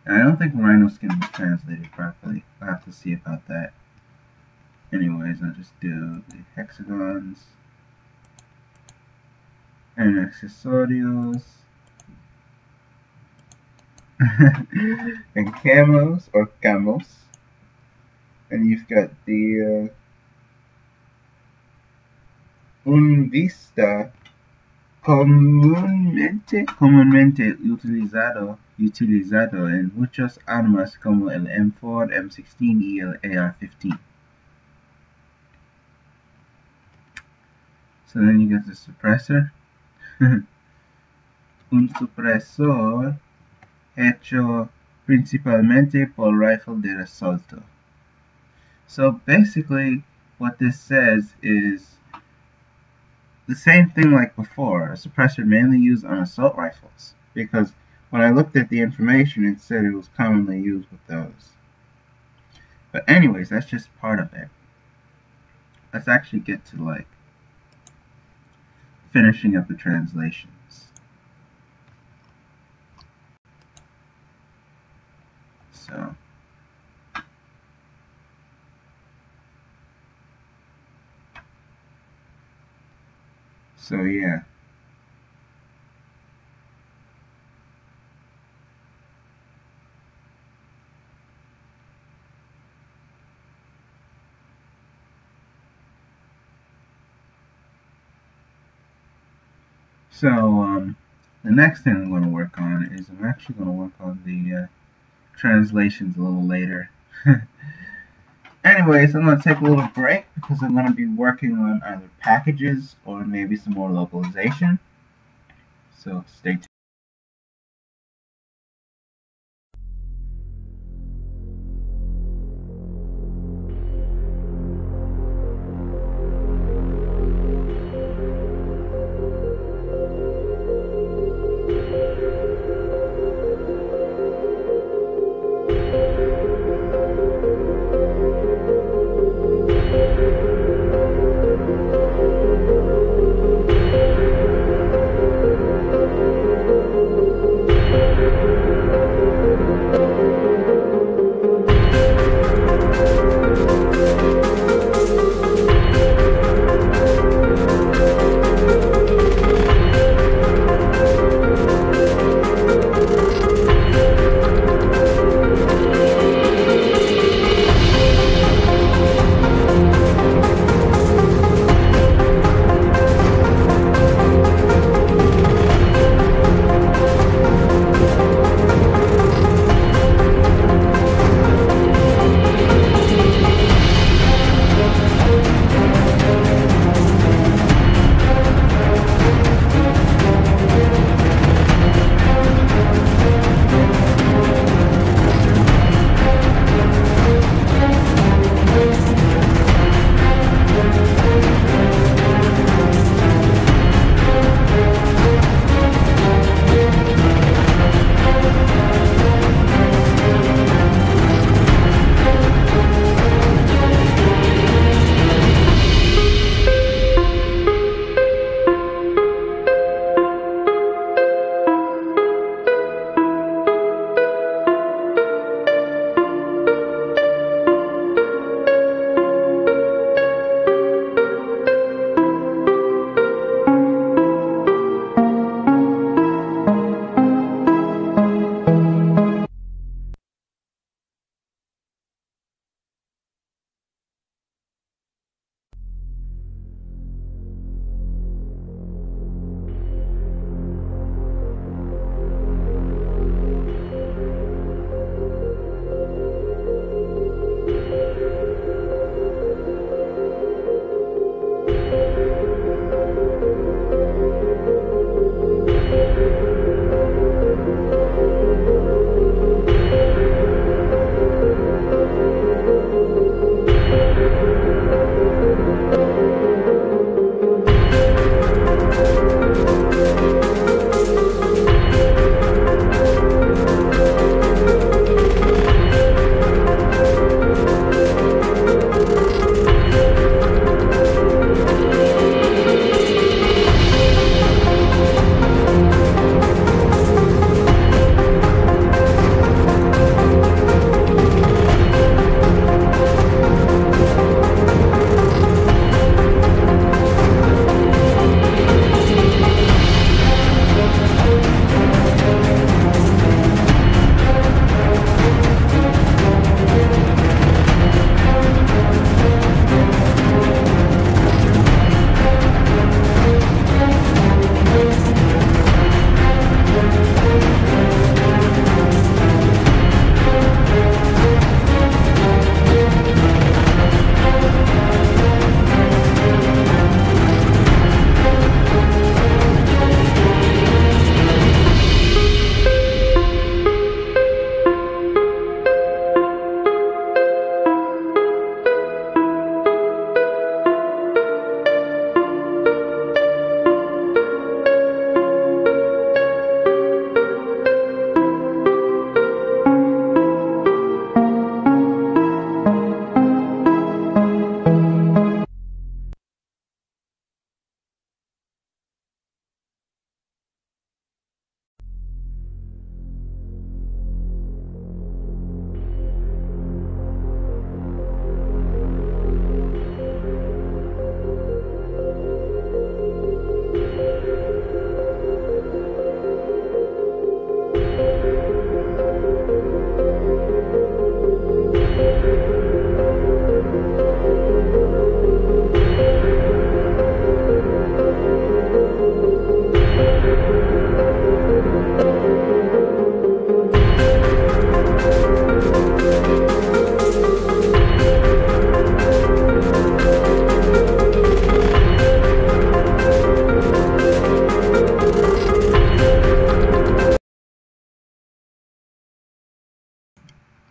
I don't think rhino skin was translated properly. I'll have to see about that. Anyways, I'll just do the hexagons and accesorios and camos or camos. And you've got the un vista comúnmente utilizado en muchas armas como el M4, M16 y el AR-15. So then you get the suppressor. Un supresor hecho principalmente por rifle de asalto. So basically what this says is the same thing like before, a suppressor mainly used on assault rifles, because when I looked at the information it said it was commonly used with those. But anyways, that's just part of it. Let's actually get to like finishing up the translations. So yeah. So the next thing I'm going to work on is I'm actually going to work on the translations a little later. Anyways, I'm going to take a little break because I'm going to be working on either packages or maybe some more localization. So stay tuned.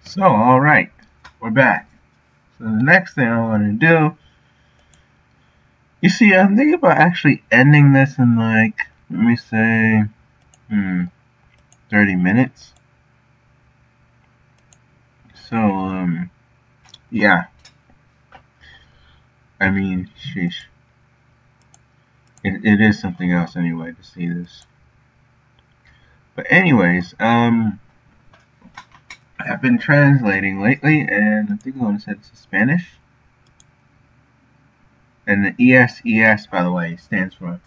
So, alright, we're back. So the next thing I want to do, you see, I'm thinking about actually ending this in like, let me say, 30 minutes. So, yeah. I mean, sheesh. It is something else anyway to see this. But anyways, I've been translating lately, and I think I'm going to set it to Spanish. And the ESES, by the way, stands for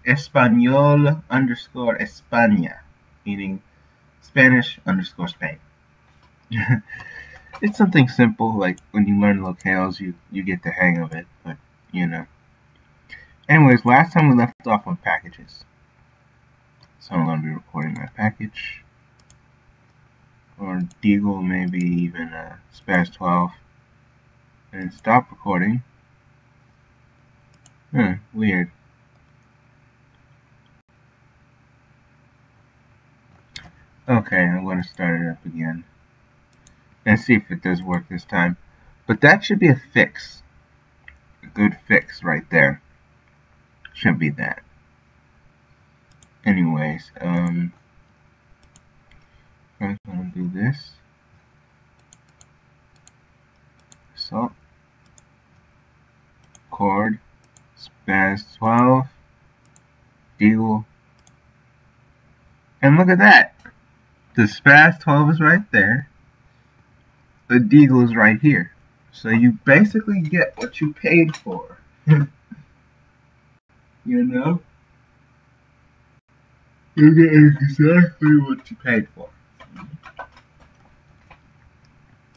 Español underscore España, meaning Spanish underscore Spain. It's something simple, like when you learn locales, you get the hang of it, but you know. Anyways, last time we left off on packages. So I'm going to be recording my package. Or Deagle, maybe even Spaz 12. And stop recording. Weird. Okay, I'm going to start it up again. And see if it does work this time. But that should be a fix. A good fix right there. Should be that. Anyways, I'm going to do this. So, chord, Spaz 12, Deagle. And look at that! The Spaz 12 is right there. The Deagle is right here. So you basically get what you paid for. You know? You get exactly what you paid for.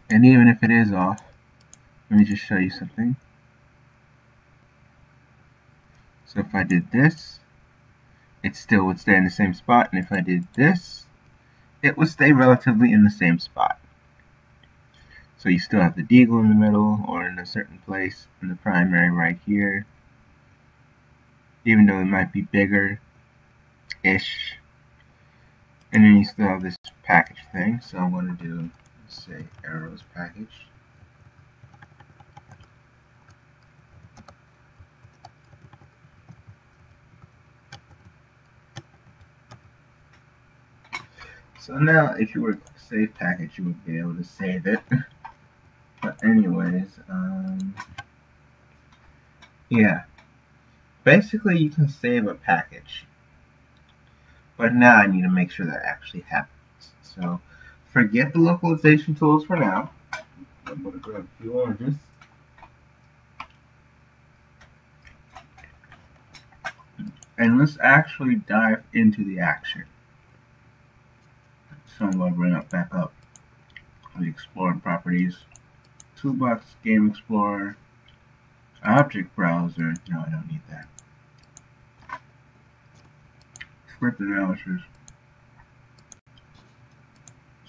And even if it is off, let me just show you something. So if I did this, it still would stay in the same spot. And if I did this, it would stay relatively in the same spot. So you still have the Deagle in the middle or in a certain place in the primary right here. Even though it might be bigger-ish. And then you still have this package thing. So I'm going to do, let's say, arrows package. So now, if you were to save package, you would be able to save it. But anyways, yeah. Basically, you can save a package. But now I need to make sure that actually happens. So, forget the localization tools for now. I'm going to grab a few oranges. And let's actually dive into the action. So I'm going to bring back up the Explorer properties. Toolbox, Game Explorer, Object Browser. No, I don't need that. Script analysis,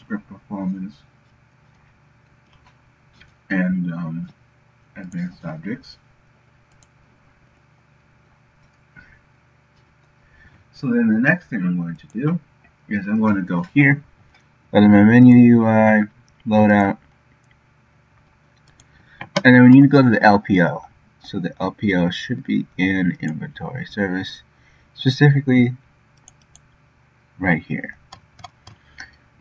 script performance, and advanced objects. So then the next thing I'm going to do is I'm going to go here, let my menu UI load out, and then we need to go to the LPO. So the LPO should be in inventory service, specifically right here.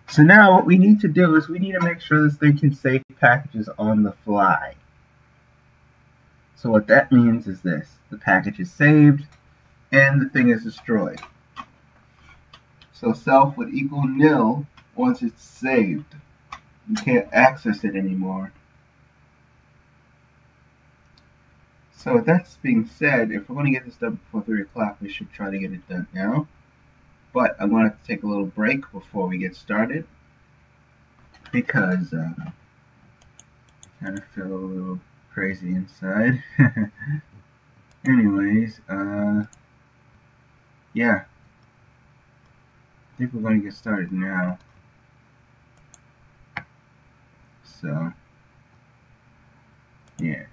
So now what we need to do is we need to make sure this thing can save packages on the fly. So what that means is this: the package is saved and the thing is destroyed. So self would equal nil once it's saved. You can't access it anymore. So with that being said, if we're going to get this done before 3 o'clock, we should try to get it done now. But I'm going to have to take a little break before we get started, because I kind of feel a little crazy inside. Anyways, yeah. I think we're going to get started now. So, yeah.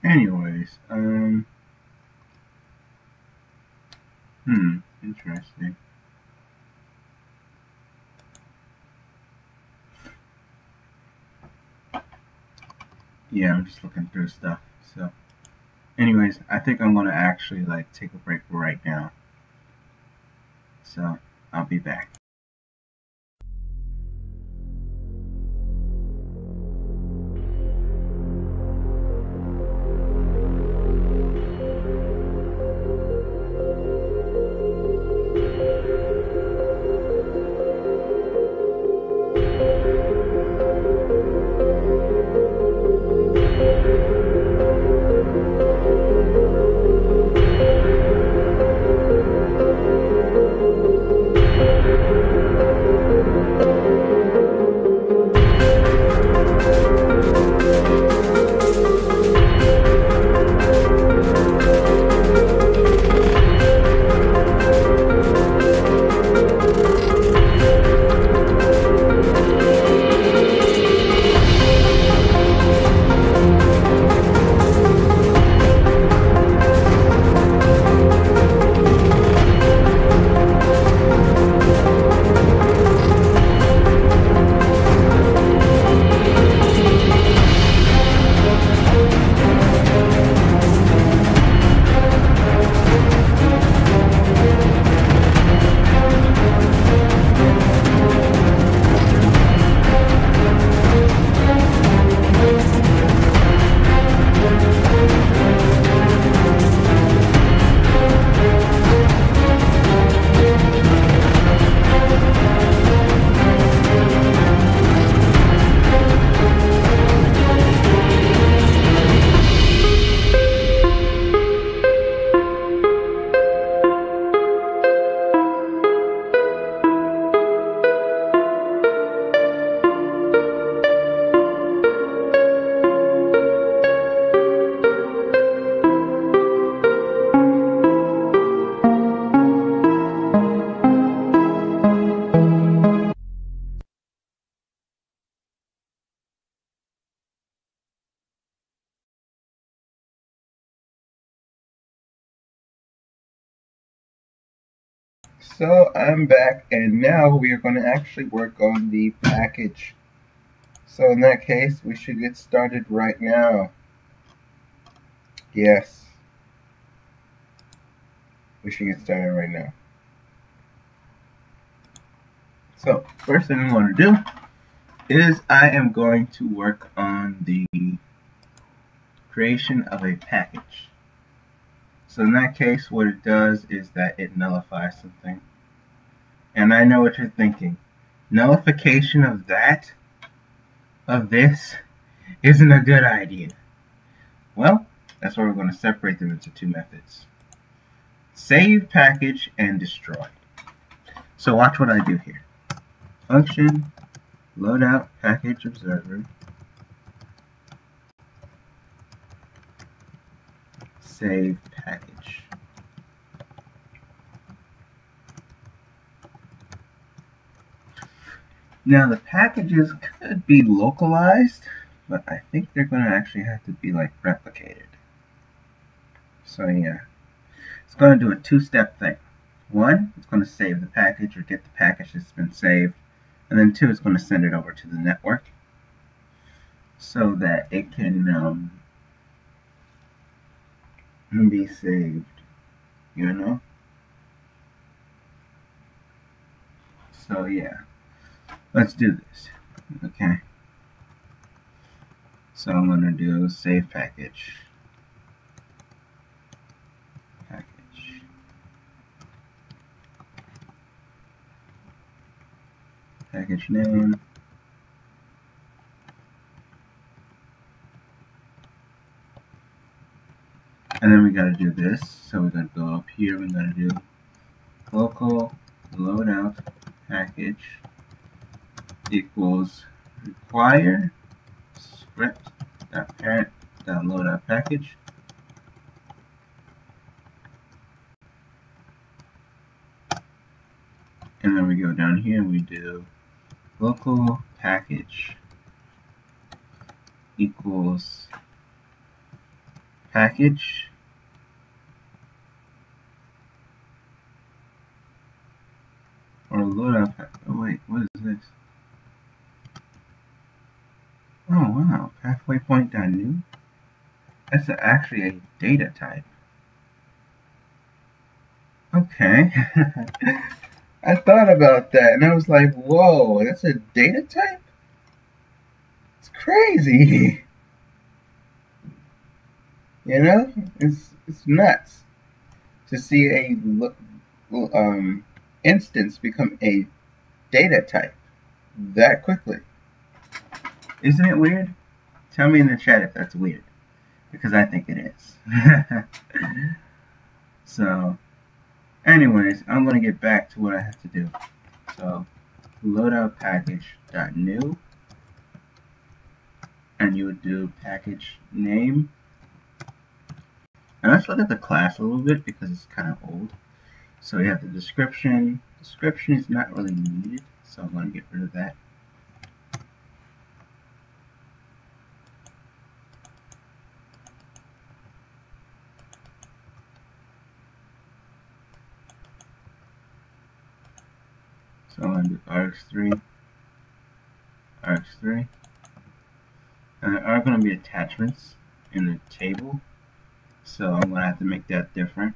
Anyways, Interesting. Yeah, I'm just looking through stuff. So, anyways, I think I'm gonna actually like take a break right now. So, I'll be back. So I'm back, and now we are going to actually work on the package. So in that case, we should get started right now. Yes, we should get started right now. So first thing I'm going to do is I am going to work on the creation of a package. So in that case, what it does is that it nullifies something. And I know what you're thinking. Nullification of that, of this, isn't a good idea. Well, that's why we're going to separate them into two methods. Save package and destroy. So watch what I do here. Function loadout package observer save package. Now the packages could be localized, but I think they're going to actually have to be like replicated. So yeah, it's going to do a two-step thing. One, it's going to save the package or get the package that's been saved, and then two, it's going to send it over to the network so that it can be saved, you know? So yeah, let's do this. Okay. So I'm going to do save package. Package name. And then we got to do this. So we got to go up here. We got to do local loadout package equals require script.parent.loadout package. And then we go down here and we do local package equals package or loadout. Oh wait, what is this? Oh wow, pathway point new. That's actually a data type. Okay. I thought about that and I was like, whoa, that's a data type? It's crazy. You know? It's nuts to see a instance become a data type that quickly. Isn't it weird? Tell me in the chat if that's weird, because I think it is. So, anyways, I'm going to get back to what I have to do. So, loadout package.new, and you would do package name. And let's look at the class a little bit because it's kind of old. So we have the description. Description is not really needed, so I'm going to get rid of that. So I'm going to do RX3, RX3. And there are going to be attachments in the table, so I'm going to have to make that different.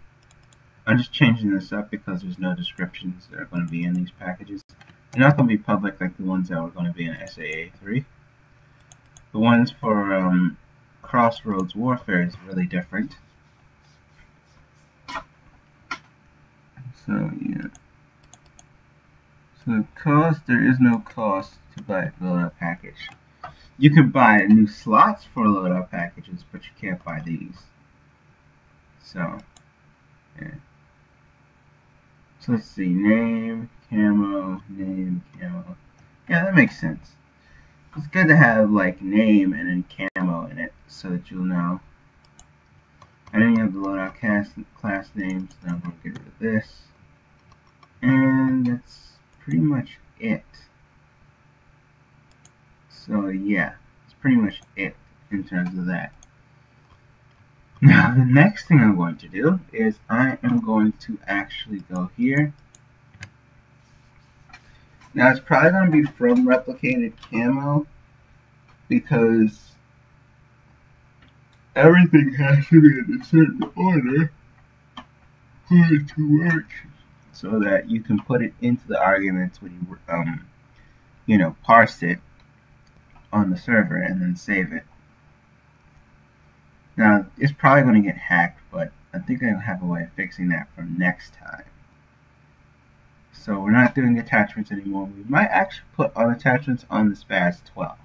I'm just changing this up because there's no descriptions that are going to be in these packages. They're not going to be public like the ones that were going to be in SAA3. The ones for Crossroads Warfare is really different. So yeah. So cost, there is no cost to buy a loadout package. You can buy new slots for loadout packages, but you can't buy these. So, yeah. So let's see, name, camo. Yeah, that makes sense. It's good to have like name and then camo in it so that you'll know. And then you have the loadout class names. Now I'm going to get rid of this. And that's pretty much it. So yeah, that's pretty much it in terms of that. Now the next thing I'm going to do is I am going to actually go here. Now it's probably going to be from replicated camo because everything has to be in a certain order for it to work, so that you can put it into the arguments when you parse it on the server and then save it. Now it's probably going to get hacked, but I think I'll have a way of fixing that for next time. So we're not doing attachments anymore. We might actually put on attachments on the SPAS 12,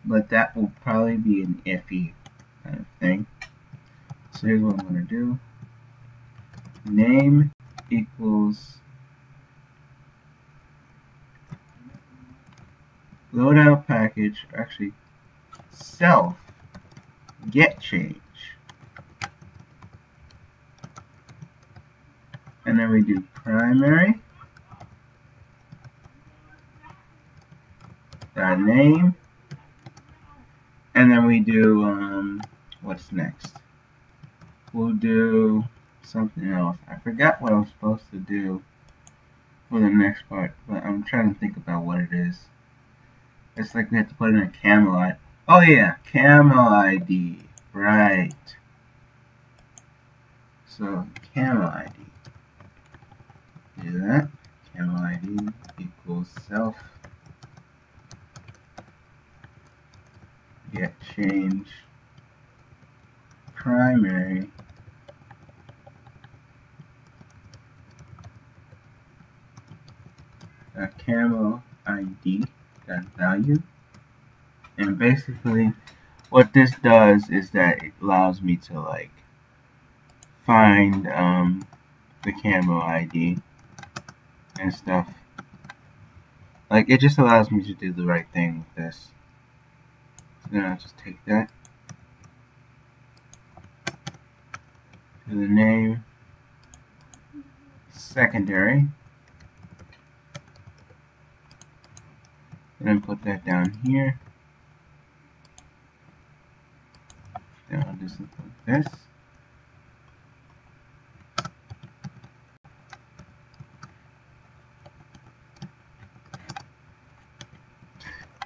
but that will probably be an iffy kind of thing. So here's what I'm going to do. Name equals loadout package, or actually self get change. And then we do primary name, and then we do what's next? We'll do something else. I forgot what I was supposed to do for the next part, but I'm trying to think about what it is. It's like we have to put in a camo ID. Oh yeah, camo ID. Right. So camo ID. Do that. Camo ID equals self get change primary camo ID value. And basically what this does is that it allows me to like find the camo ID and stuff. Like it just allows me to do the right thing with this. So then I'll just take that to the name secondary and then put that down here. Then I'll do something like this.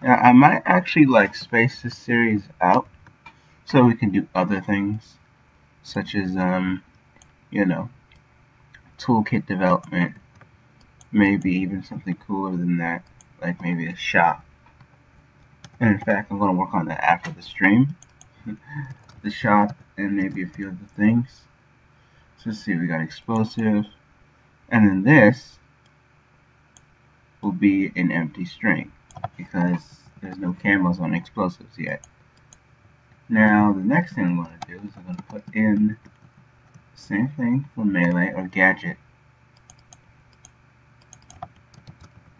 Now, I might actually like space this series out so we can do other things, such as, you know, toolkit development, maybe even something cooler than that, like maybe a shop. And in fact, I'm going to work on that after the stream. The shop and maybe a few other things. So let's see, we got explosive, and then this will be an empty string because there's no camos on explosives yet. Now the next thing I'm going to do is I'm going to put in the same thing for melee or gadget.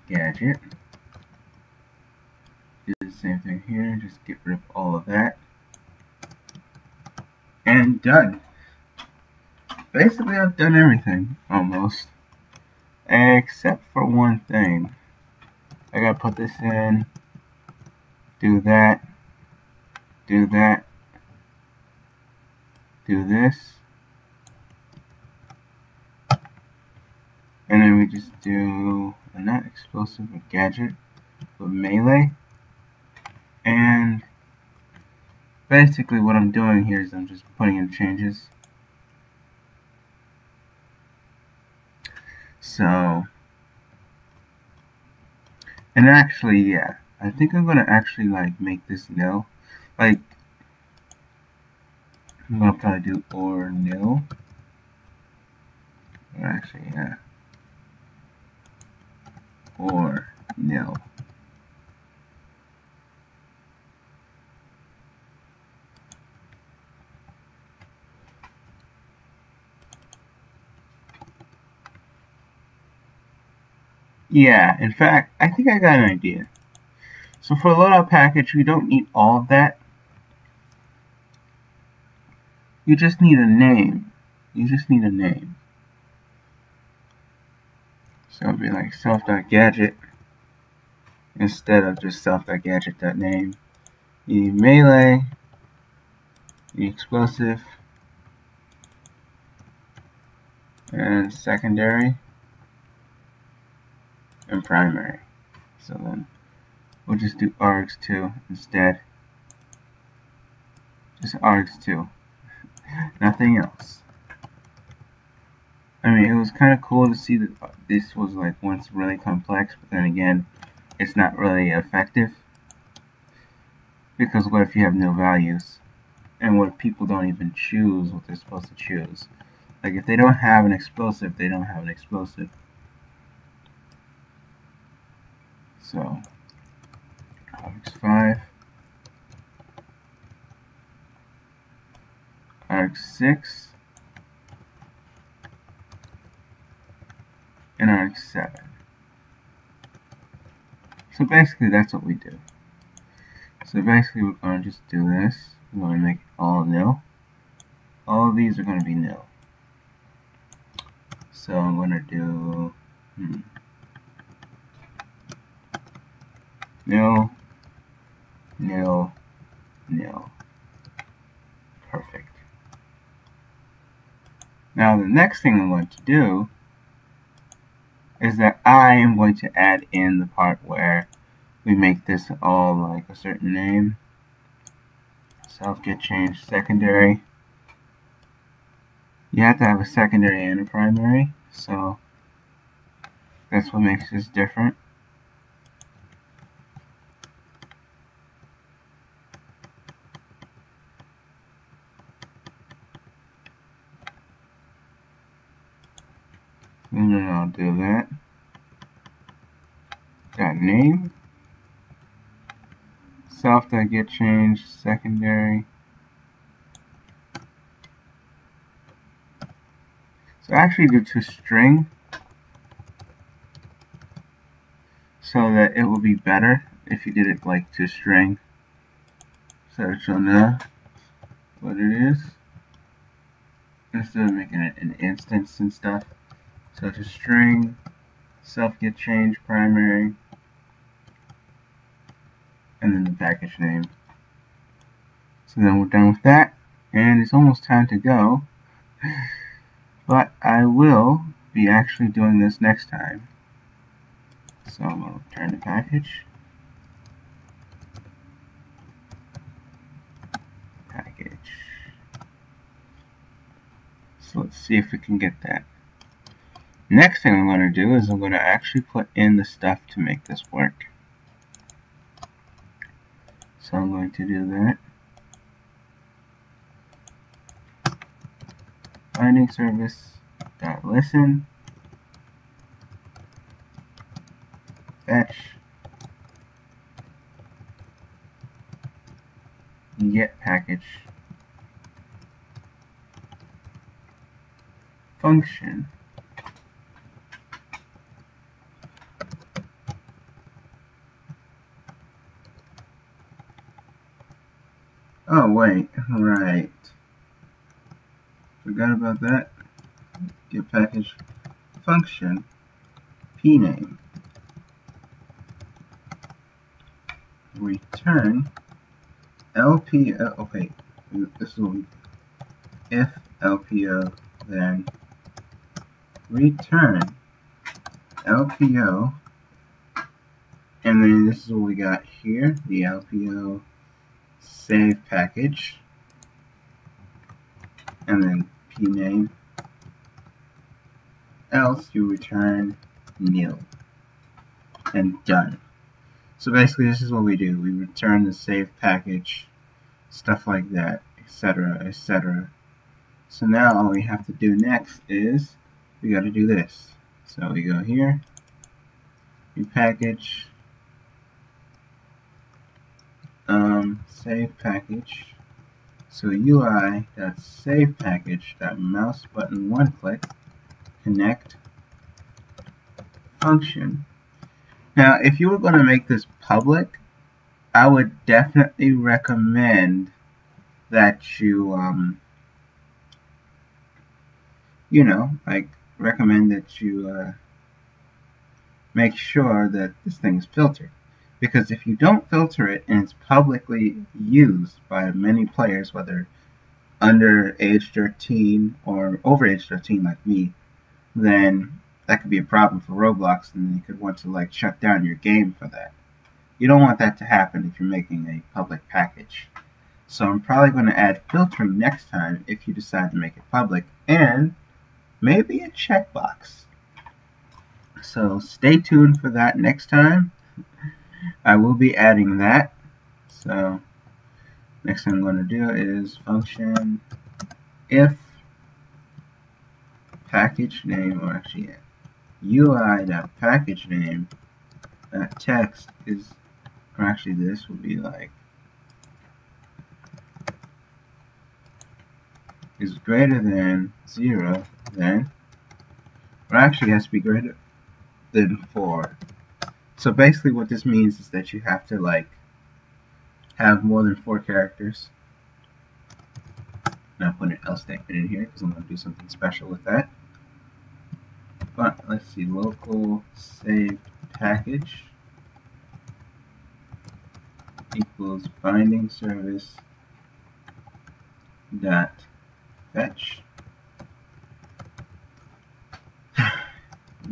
Gadget. Do the same thing here, just get rid of all of that. And done. Basically I've done everything, almost. Except for one thing. I gotta put this in, do that, do that, do this, and then we just do not explosive but gadget with melee. And basically what I'm doing here is I'm just putting in changes. So, and actually, yeah, I think I'm gonna actually like make this nil. Like, I'm gonna probably do or nil. Or actually, yeah, or nil. Yeah, in fact, I think I got an idea. So for the loadout package, we don't need all of that. You just need a name. You just need a name. So it'll be like self.gadget instead of just self.gadget.name. You need melee, you need explosive, and secondary, and primary. So then we'll just do args2 instead. Just args2. Nothing else. I mean, it was kind of cool to see that this was like once really complex, but then again, it's not really effective. Because what if you have no values? And what if people don't even choose what they're supposed to choose? Like if they don't have an explosive, they don't have an explosive. So, args5, args6, and args7. So basically that's what we do. So basically we're going to just do this. We're going to make it all nil. All of these are going to be nil. So I'm going to do nil, nil, nil. Perfect. Now the next thing I'm going to do is that I am going to add in the part where we make this all like a certain name. Self get changed secondary. You have to have a secondary and a primary, so that's what makes this different. And then I'll do that. Got name. Self that get changed secondary. So actually do to string so that it will be better if you did it like to string. So it will know what it is instead of making it an instance and stuff. So to string, self get changed primary, and then the package name. So then we're done with that, and it's almost time to go. But I will be actually doing this next time. So I'm going to return the package. let's see if we can get that. Next thing I'm going to do is I'm going to actually put in the stuff to make this work. So I'm going to do that. Binding service dot listen, fetch, get package function. Oh wait, right. Forgot about that. Get package function pname. Return LPO. Okay, this will be if LPO, then return LPO, and then this is what we got here, the LPO save package, and then pname, else you return nil, and done. So basically this is what we do. We return the save package, stuff like that, etc, etc. So now all we have to do next is we got to do this. So we go here, new package, save package. So UI.save package, mouse button one click, connect function. Now if you were going to make this public, I would definitely recommend that you make sure that this thing is filtered. Because if you don't filter it and it's publicly used by many players, whether under age 13 or over age 13 like me, then that could be a problem for Roblox, and you could want to like shut down your game for that. You don't want that to happen if you're making a public package. So I'm probably going to add filtering next time if you decide to make it public, and maybe a checkbox. So stay tuned for that next time. I will be adding that. So next thing I'm going to do is function if package name, or actually UI.package name text is, or actually this would be like, is greater than 0, then, or actually has to be greater than 4. So basically what this means is that you have to like have more than 4 characters. Now put an else statement in here because I'm going to do something special with that. But let's see, local saved package equals binding service dot fetch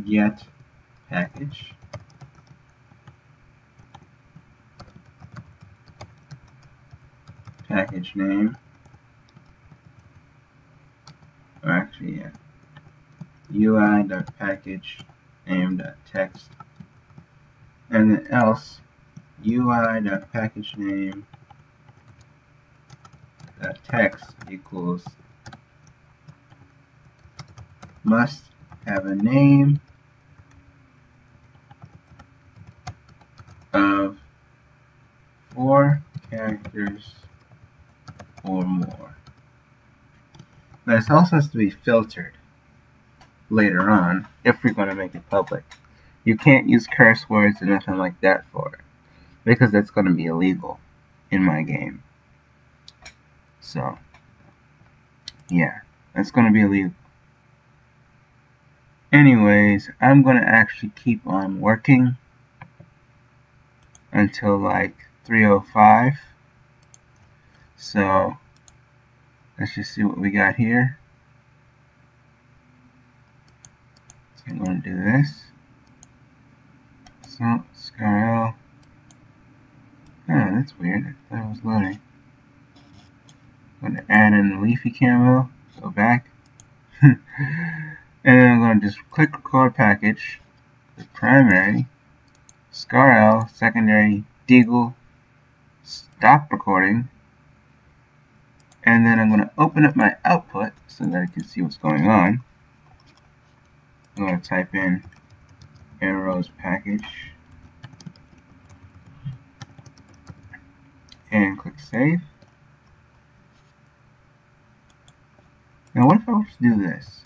get package package name, or actually UI.package name.text, and then else UI.package name.text equals must have a name of 4 characters or more. Now this also has to be filtered later on if we're going to make it public. You can't use curse words or nothing like that for it, because that's going to be illegal in my game. So yeah, that's going to be illegal. Anyways, I'm going to actually keep on working until like 3:05. So let's just see what we got here. So I'm going to do this. So SCARL. Oh, that's weird. I thought it was loading. I'm going to add in the leafy camo. Go back. And then I'm going to just click record package, the primary, scarl, secondary, deagle, stop recording, and then I'm going to open up my output so that I can see what's going on. I'm going to type in arrows package and click save. Now what if I were to do this?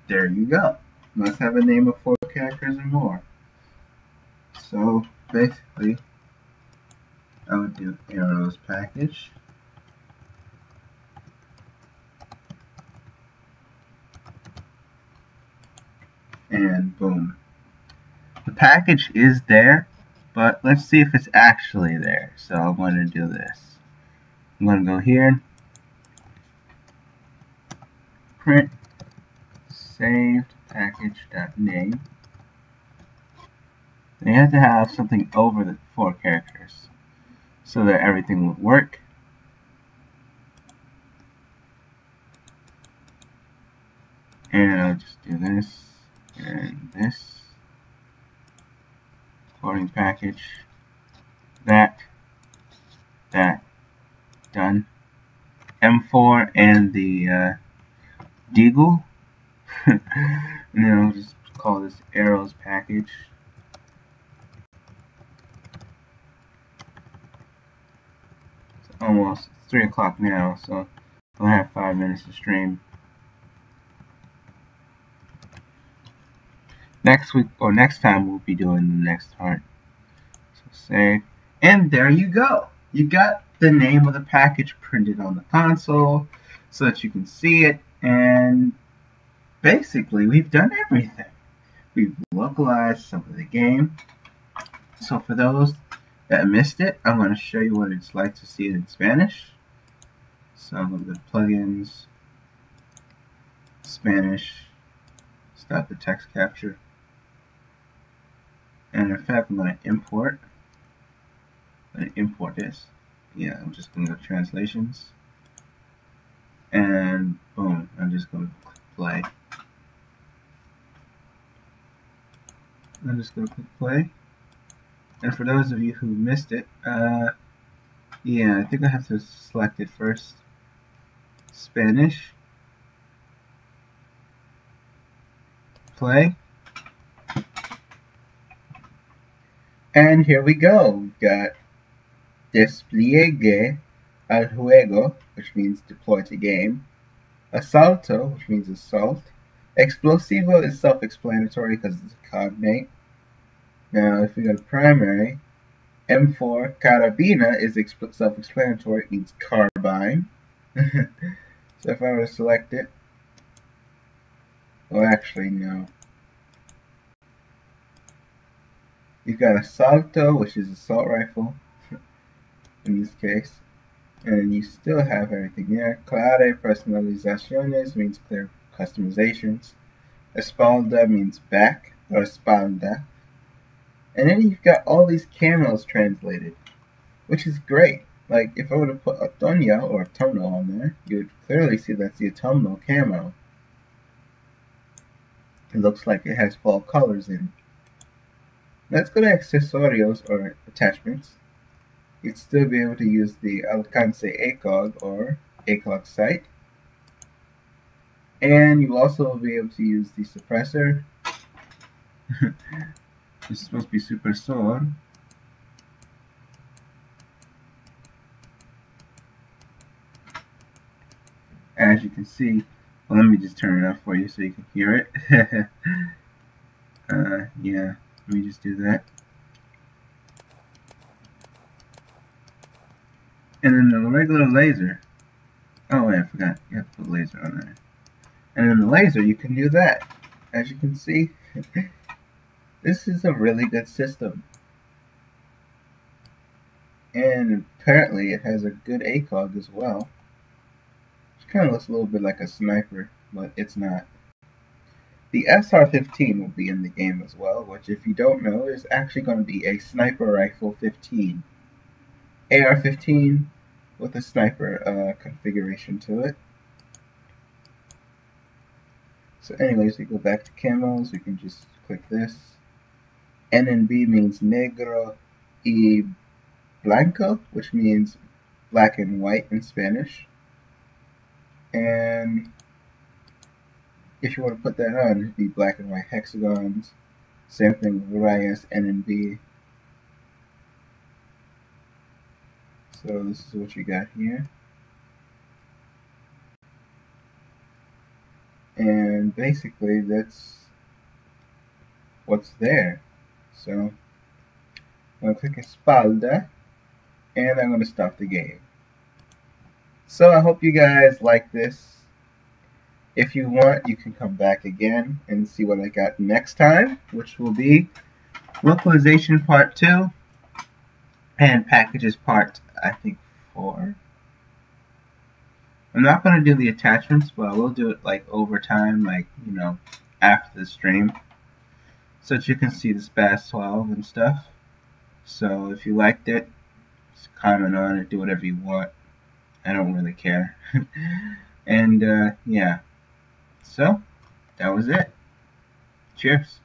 There you go. Must have a name of 4 characters or more. So basically, I would do arrows package. And boom. The package is there, but let's see if it's actually there. So I'm going to do this. I'm going to go here, print saved package.name. And you have to have something over the 4 characters so that everything would work. And I'll just do this and this. Recording package. That. Done. M4 and the deagle. And then I'll just call this arrows package. It's almost 3 o'clock now, so I'll have 5 minutes to stream. Next week or next time we'll be doing the next part. So save. And there you go. You got the name of the package printed on the console so that you can see it, and basically we've done everything. We've localized some of the game. So for those that missed it, I'm going to show you what it's like to see it in Spanish. So I'm going to go to plugins, Spanish, stop the text capture. And in fact, I'm going to import. I'm going to import this. Yeah, I'm just going to go to translations. And boom, I'm just going to click play. I'm just going to click play. And for those of you who missed it, yeah, I think I have to select it first. Spanish. Play. And here we go. We've got despliegue al juego, which means deploy to game. Asalto, which means assault. Explosivo is self-explanatory because it's a cognate. Now, if we go to primary, M4 carabina is self-explanatory. It means carbine. So if I were to select it, well, actually, no. You've got Asalto, which is assault rifle, in this case. And you still have everything there. Clare personalizaciones means clear customizations. Espalda means back, or espalda. And then you've got all these camos translated, which is great. Like, if I were to put Otoño or autumnal on there, you would clearly see that's the autumnal camo. It looks like it has fall colors in. Let's go to accesorios or attachments. You'd still be able to use the Alcance ACOG or ACOG site. And you also will be able to use the suppressor. This is supposed to be supresor. As you can see, well, let me just turn it off for you so you can hear it. Yeah, let me just do that. And then the regular laser. Oh wait, I forgot. You have to put laser on there. And then the laser, you can do that. As you can see, this is a really good system. And apparently it has a good ACOG as well. Which kind of looks a little bit like a sniper, but it's not. The SR-15 will be in the game as well, which if you don't know is actually going to be a sniper rifle 15. AR-15 with a sniper configuration to it. So anyways, we go back to camos, we can just click this. N and B means negro y blanco, which means black and white in Spanish. And if you want to put that on, it'd be black and white hexagons. Same thing with rayas, N and B. So this is what you got here. And basically that's what's there. So I'm going to click Espalda and I'm going to stop the game. So I hope you guys like this. If you want, you can come back again and see what I got next time, which will be Localization Part 2 and Packages Part, I think, 4. I'm not going to do the attachments, but I will do it like over time, like, you know, after the stream, so that you can see the SPAS 12 and stuff. So if you liked it, just comment on it, do whatever you want. I don't really care. And yeah, so that was it. Cheers.